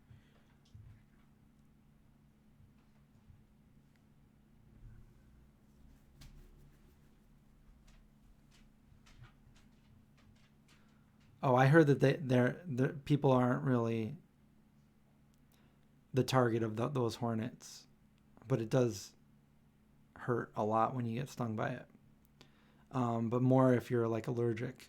Oh, I heard that the people aren't really the target of those hornets, but it does hurt a lot when you get stung by it. But more if you're like allergic.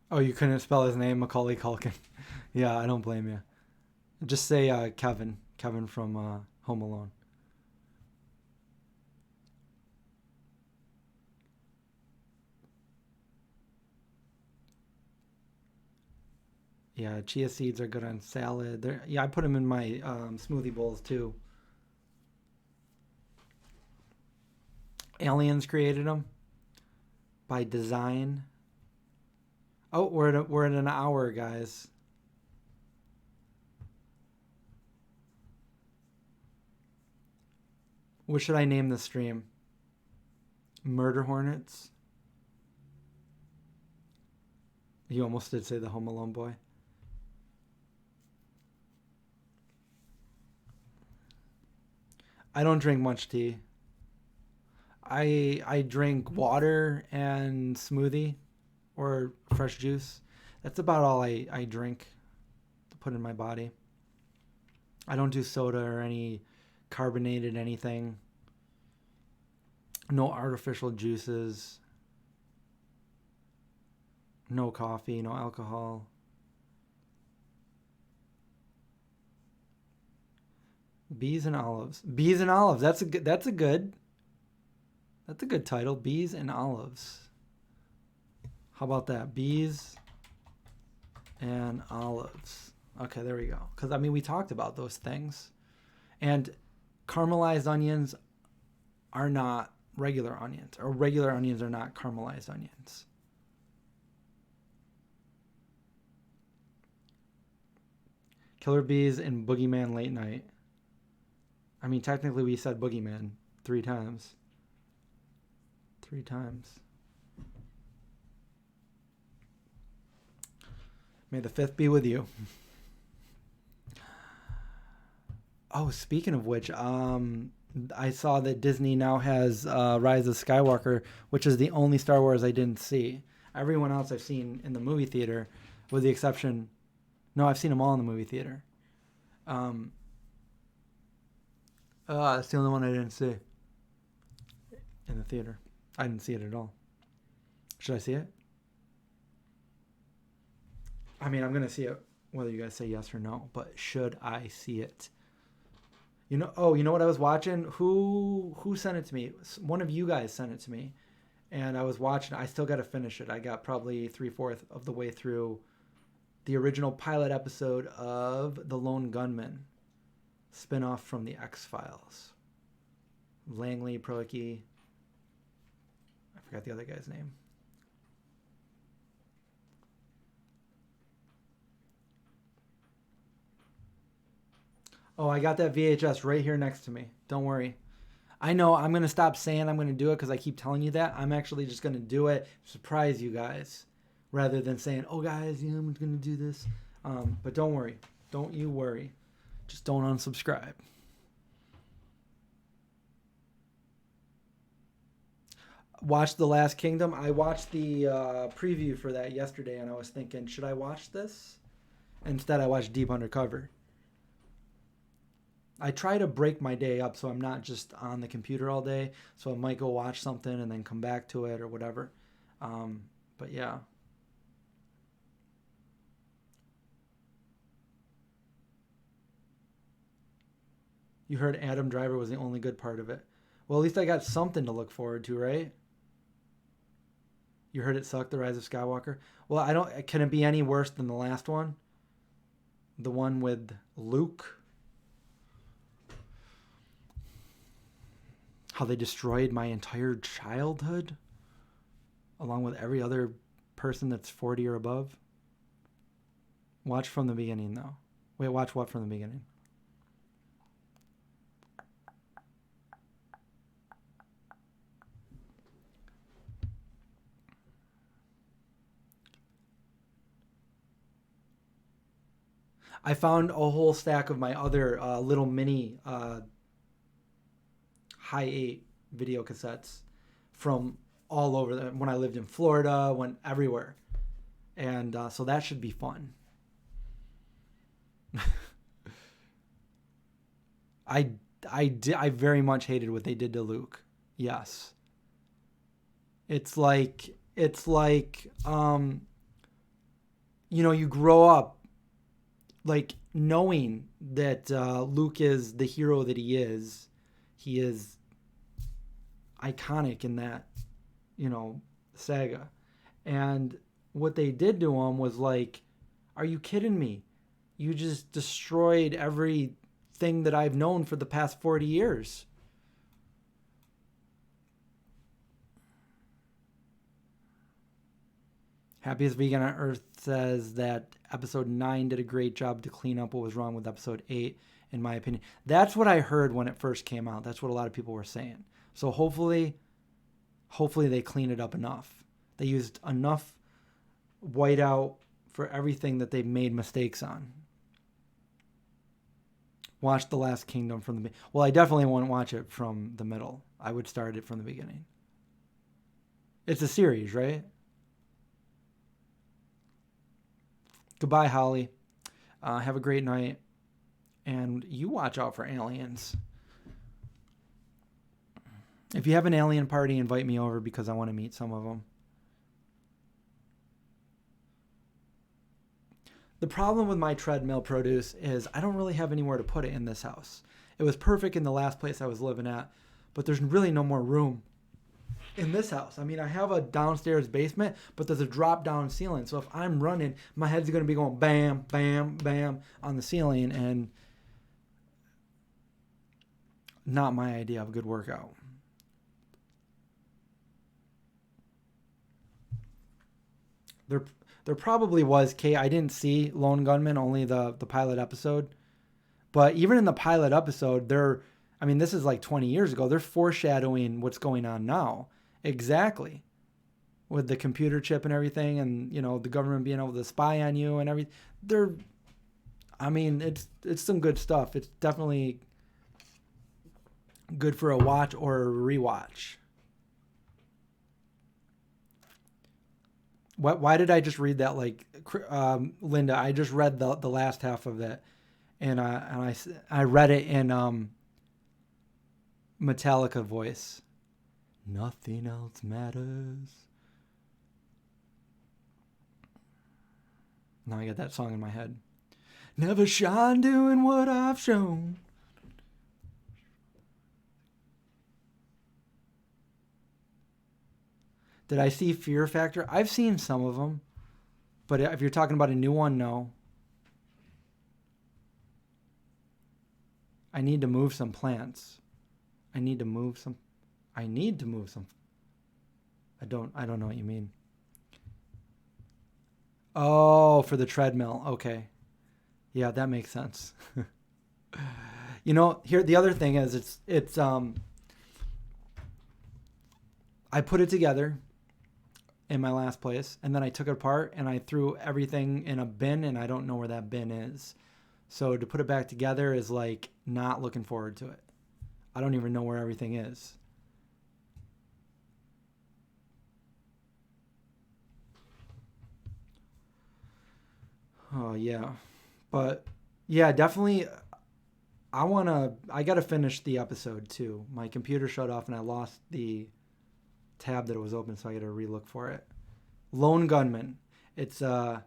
Oh, you couldn't spell his name, Macaulay Culkin. Yeah, I don't blame you. Just say Kevin. Kevin from Home Alone. Yeah, chia seeds are good on salad. Yeah, I put them in my smoothie bowls too. Aliens created them by design. Oh, we're at an hour, guys. What should I name the stream? Murder Hornets? You almost did say the Home Alone boy. I don't drink much tea. I drink water and smoothie or fresh juice. That's about all I drink to put in my body. I don't do soda or any carbonated anything. No artificial juices. No coffee, no alcohol. Bees and olives. Bees and olives. That's a good title. Bees and olives. How about that? Bees and olives. Okay, there we go. Because, I mean, we talked about those things. And caramelized onions are not regular onions. Or regular onions are not caramelized onions. Killer Bees and Boogeyman Late Night. I mean, technically we said Boogeyman 3 times. 3 times. May the 5th be with you. Oh, speaking of which, I saw that Disney now has Rise of Skywalker, which is the only Star Wars I didn't see. Everyone else I've seen in the movie theater, with the exception... No, I've seen them all in the movie theater. That's the only one I didn't see in the theater. I didn't see it at all. Should I see it? I mean, I'm going to see it whether you guys say yes or no, but should I see it? You know what I was watching? Who sent it to me? One of you guys sent it to me, and I was watching. I still got to finish it. I got probably 3/4 of the way through the original pilot episode of The Lone Gunman, spinoff from the X-Files. Langley, Proicke. I forgot the other guy's name. Oh, I got that VHS right here next to me. Don't worry. I know I'm going to stop saying I'm going to do it because I keep telling you that. I'm actually just going to do it, surprise you guys, rather than saying, oh, guys, I'm going to do this. But don't worry. Don't you worry. Just don't unsubscribe. Watched The Last Kingdom. I watched the preview for that yesterday, and I was thinking, should I watch this? Instead, I watched Deep Undercover. I try to break my day up so I'm not just on the computer all day. So I might go watch something and then come back to it or whatever. But yeah. You heard Adam Driver was the only good part of it. Well, at least I got something to look forward to, right? You heard it sucked, The Rise of Skywalker? Well, can it be any worse than the last one? The one with Luke? How they destroyed my entire childhood, along with every other person that's 40 or above. Watch from the beginning, though. Wait, watch what from the beginning? I found a whole stack of my other little mini high 8 video cassettes from all over when I lived in Florida, went everywhere. And so that should be fun. I very much hated what they did to Luke. Yes. It's like you grow up like knowing that Luke is the hero that he is iconic in that, saga. And what they did to him was like, are you kidding me? You just destroyed everything that I've known for the past 40 years. Happiest Vegan on Earth says that episode 9 did a great job to clean up what was wrong with episode 8, in my opinion. That's what I heard when it first came out. That's what a lot of people were saying. So hopefully they clean it up enough. They used enough whiteout for everything that they've made mistakes on. Watch The Last Kingdom from the... Well, I definitely wouldn't watch it from the middle. I would start it from the beginning. It's a series, right? Goodbye, Holly. Have a great night. And you watch out for aliens. If you have an alien party, invite me over because I want to meet some of them. The problem with my treadmill produce is I don't really have anywhere to put it in this house. It was perfect in the last place I was living at, but there's really no more room in this house. I mean, I have a downstairs basement, but there's a drop-down ceiling. So if I'm running, my head's going to be going bam, bam, bam on the ceiling, and not my idea of a good workout. There probably was, Kate. I didn't see Lone Gunman, only the pilot episode. But even in the pilot episode, this is like 20 years ago. They're foreshadowing what's going on now. Exactly. With the computer chip and everything, and, the government being able to spy on you and everything. It's some good stuff. It's definitely good for a watch or a rewatch. Why did I just read that? Like, Linda, I just read the last half of it, and I read it in Metallica voice. Nothing else matters. Now I got that song in my head. Never shine doing what I've shown. Did I see Fear Factor? I've seen some of them. But if you're talking about a new one, no. I need to move some plants. I need to move some. I don't know what you mean. Oh, for the treadmill. Okay. Yeah, that makes sense. Here the other thing is it's I put it together in my last place, and then I took it apart and I threw everything in a bin, and I don't know where that bin is. So to put it back together is like not looking forward to it. I don't even know where everything is. Oh yeah. But yeah, definitely I got to finish the episode too. My computer shut off and I lost the tab that it was open, so I got to relook for it. Lone Gunman. It's a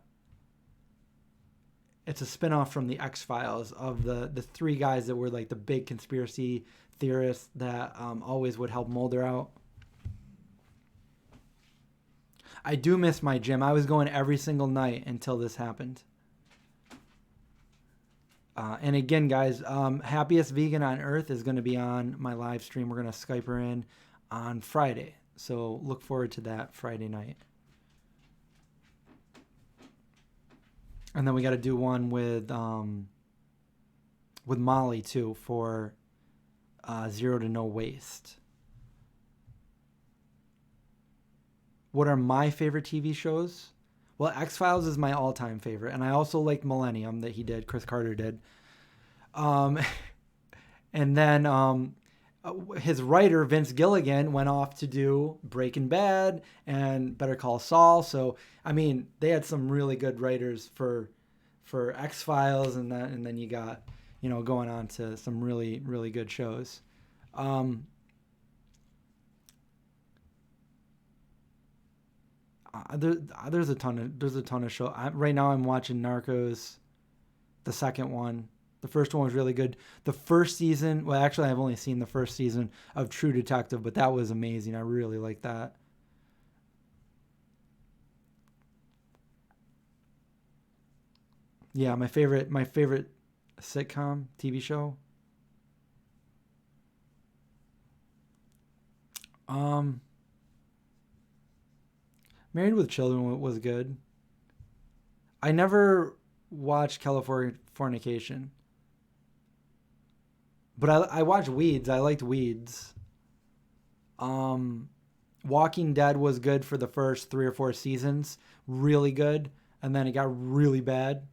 spinoff from the X-Files of the three guys that were like the big conspiracy theorists that always would help Mulder out. I do miss my gym. I was going every single night until this happened. And again, guys, Happiest Vegan on Earth is going to be on my live stream. We're going to Skype her in on Friday. So look forward to that Friday night. And then we got to do one with Molly too for Zero to No Waste. What are my favorite TV shows? Well, X-Files is my all-time favorite, and I also liked Millennium that he did, Chris Carter did. And then his writer, Vince Gilligan, went off to do Breaking Bad and Better Call Saul. So, they had some really good writers for X-Files, and then you got, going on to some really, really good shows. There's a ton of show. Right now I'm watching Narcos. the second one. The first one was really good. The first season, well, actually, I've only seen the first season of True Detective, but that was amazing. I really liked that. Yeah, my favorite sitcom TV show. Um, Married with Children was good. I never watched Californication, but I watched Weeds. I liked Weeds. Um, Walking Dead was good for the first 3 or 4 seasons, really good, and then it got really bad.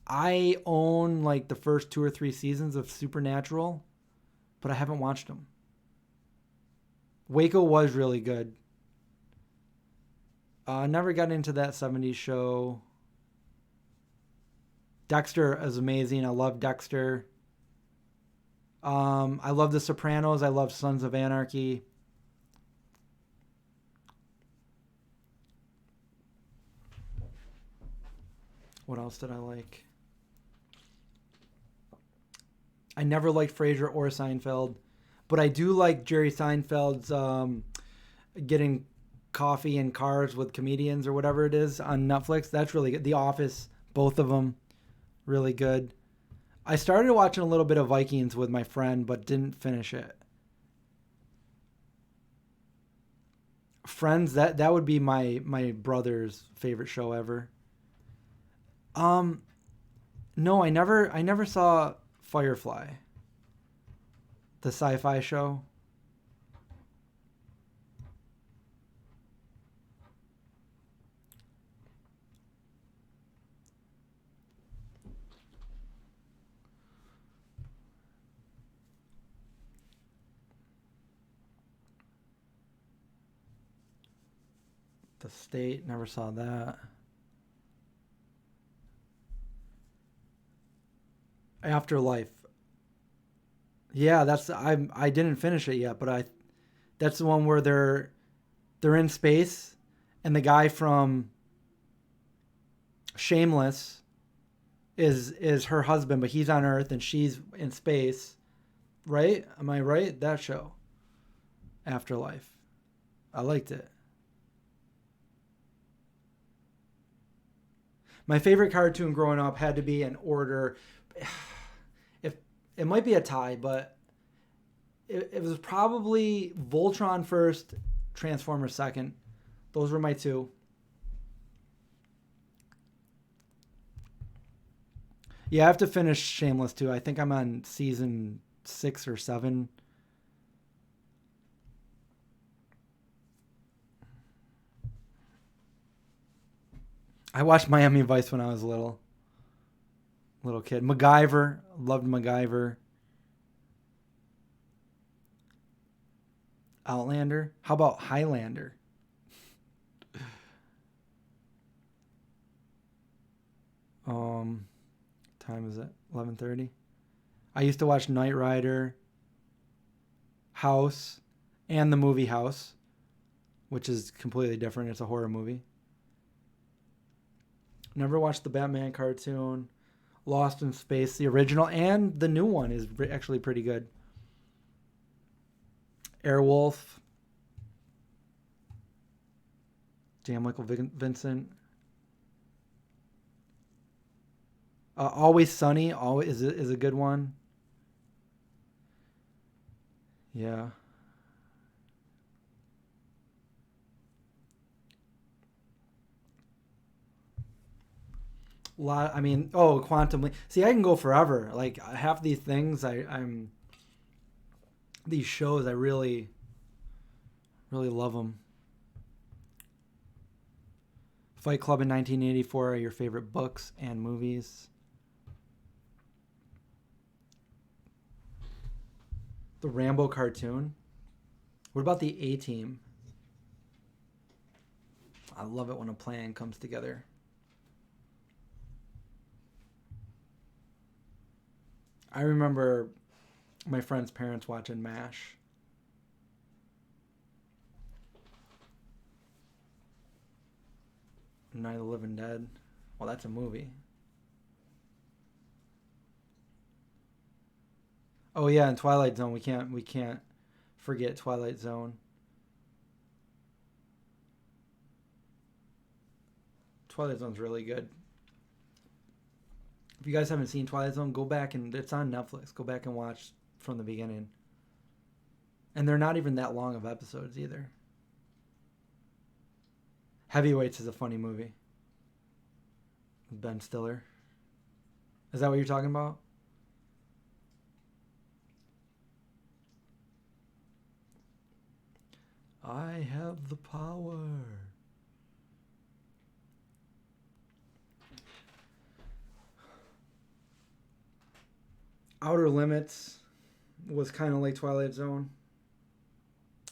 I own like the first 2 or 3 seasons of Supernatural, but I haven't watched them. Waco was really good. Never got into that 70s show. Dexter is amazing. I love Dexter. I love The Sopranos. I love Sons of Anarchy. What else did I like? I never liked Frasier or Seinfeld, but I do like Jerry Seinfeld's getting coffee in cars with comedians or whatever it is on Netflix. That's really good. The Office, both of them, really good. I started watching a little bit of Vikings with my friend, but didn't finish it. Friends, that would be my brother's favorite show ever. Um, no, I never saw Firefly, the sci-fi show. The State, never saw that. Afterlife. Yeah, I didn't finish it yet, but I that's the one where they're in space and the guy from Shameless is her husband, but he's on Earth and she's in space, right? Am I right? That show, Afterlife. I liked it. My favorite cartoon growing up had to be in order. If it might be a tie, but it was probably Voltron first, Transformers second. Those were my two. Yeah, I have to finish Shameless too. I think I'm on season 6 or 7. I watched Miami Vice when I was little kid. MacGyver, loved MacGyver. Outlander. How about Highlander? Um, Time is it? 11:30. I used to watch Knight Rider, House, and the movie House, which is completely different. It's a horror movie. Never watched the Batman cartoon. Lost in Space, the original, and the new one is actually pretty good. Airwolf, Jan Michael Vincent. Always Sunny, always is a good one. Yeah. Lot. I mean, oh, Quantum Leap. See, I can go forever. Like half these things, I'm these shows. I really love them. Fight Club in 1984 are your favorite books and movies. The Rambo cartoon. What about the A Team? I love it when a plan comes together. I remember my friend's parents watching MASH. Night of the Living Dead. Well, that's a movie. Oh yeah, and Twilight Zone. We can't forget Twilight Zone. Twilight Zone's really good. If you guys haven't seen Twilight Zone, go back and it's on Netflix. Go back and watch from the beginning. And they're not even that long of episodes either. Heavyweights is a funny movie. Ben Stiller. Is that what you're talking about? I have the power. Outer Limits was kind of like Twilight Zone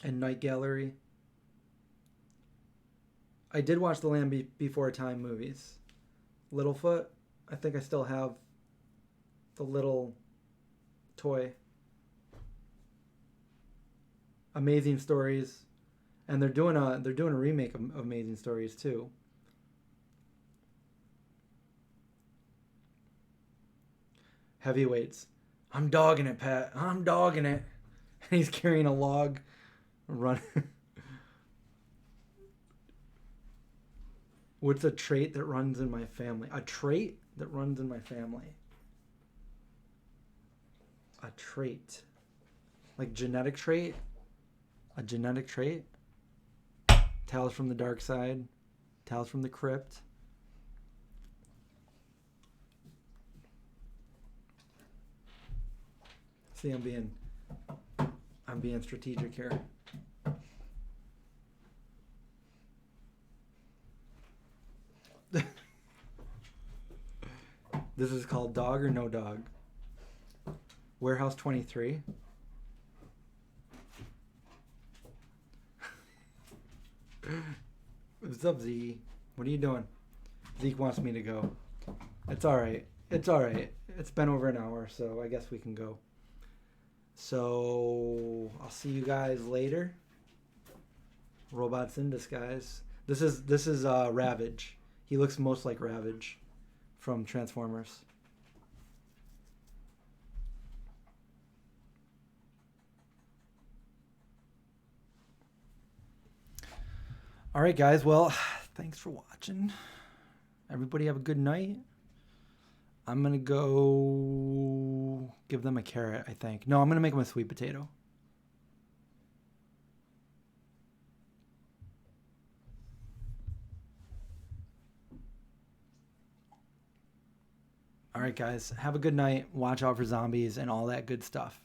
and Night Gallery. I did watch the Land Before Time movies. Littlefoot, I think I still have the little toy. Amazing Stories, and they're doing a remake of Amazing Stories too. Heavyweights. I'm dogging it, Pat. I'm dogging it. And he's carrying a log. Run. What's a trait that runs in my family? A trait that runs in my family. A trait. Like genetic trait? A genetic trait? Tales from the Dark Side. Tales from the Crypt. See, I'm being strategic here. This is called Dog or No Dog. Warehouse 23. What's up, Z? What are you doing? Zeke wants me to go. It's alright. It's alright. It's been over an hour, so I guess we can go. So I'll see you guys later. Robots in disguise. This is Ravage. He looks most like Ravage from Transformers. All right, guys. Well, thanks for watching. Everybody have a good night. I'm going to go give them a carrot, I think. No, I'm going to make them a sweet potato. All right, guys. Have a good night. Watch out for zombies and all that good stuff.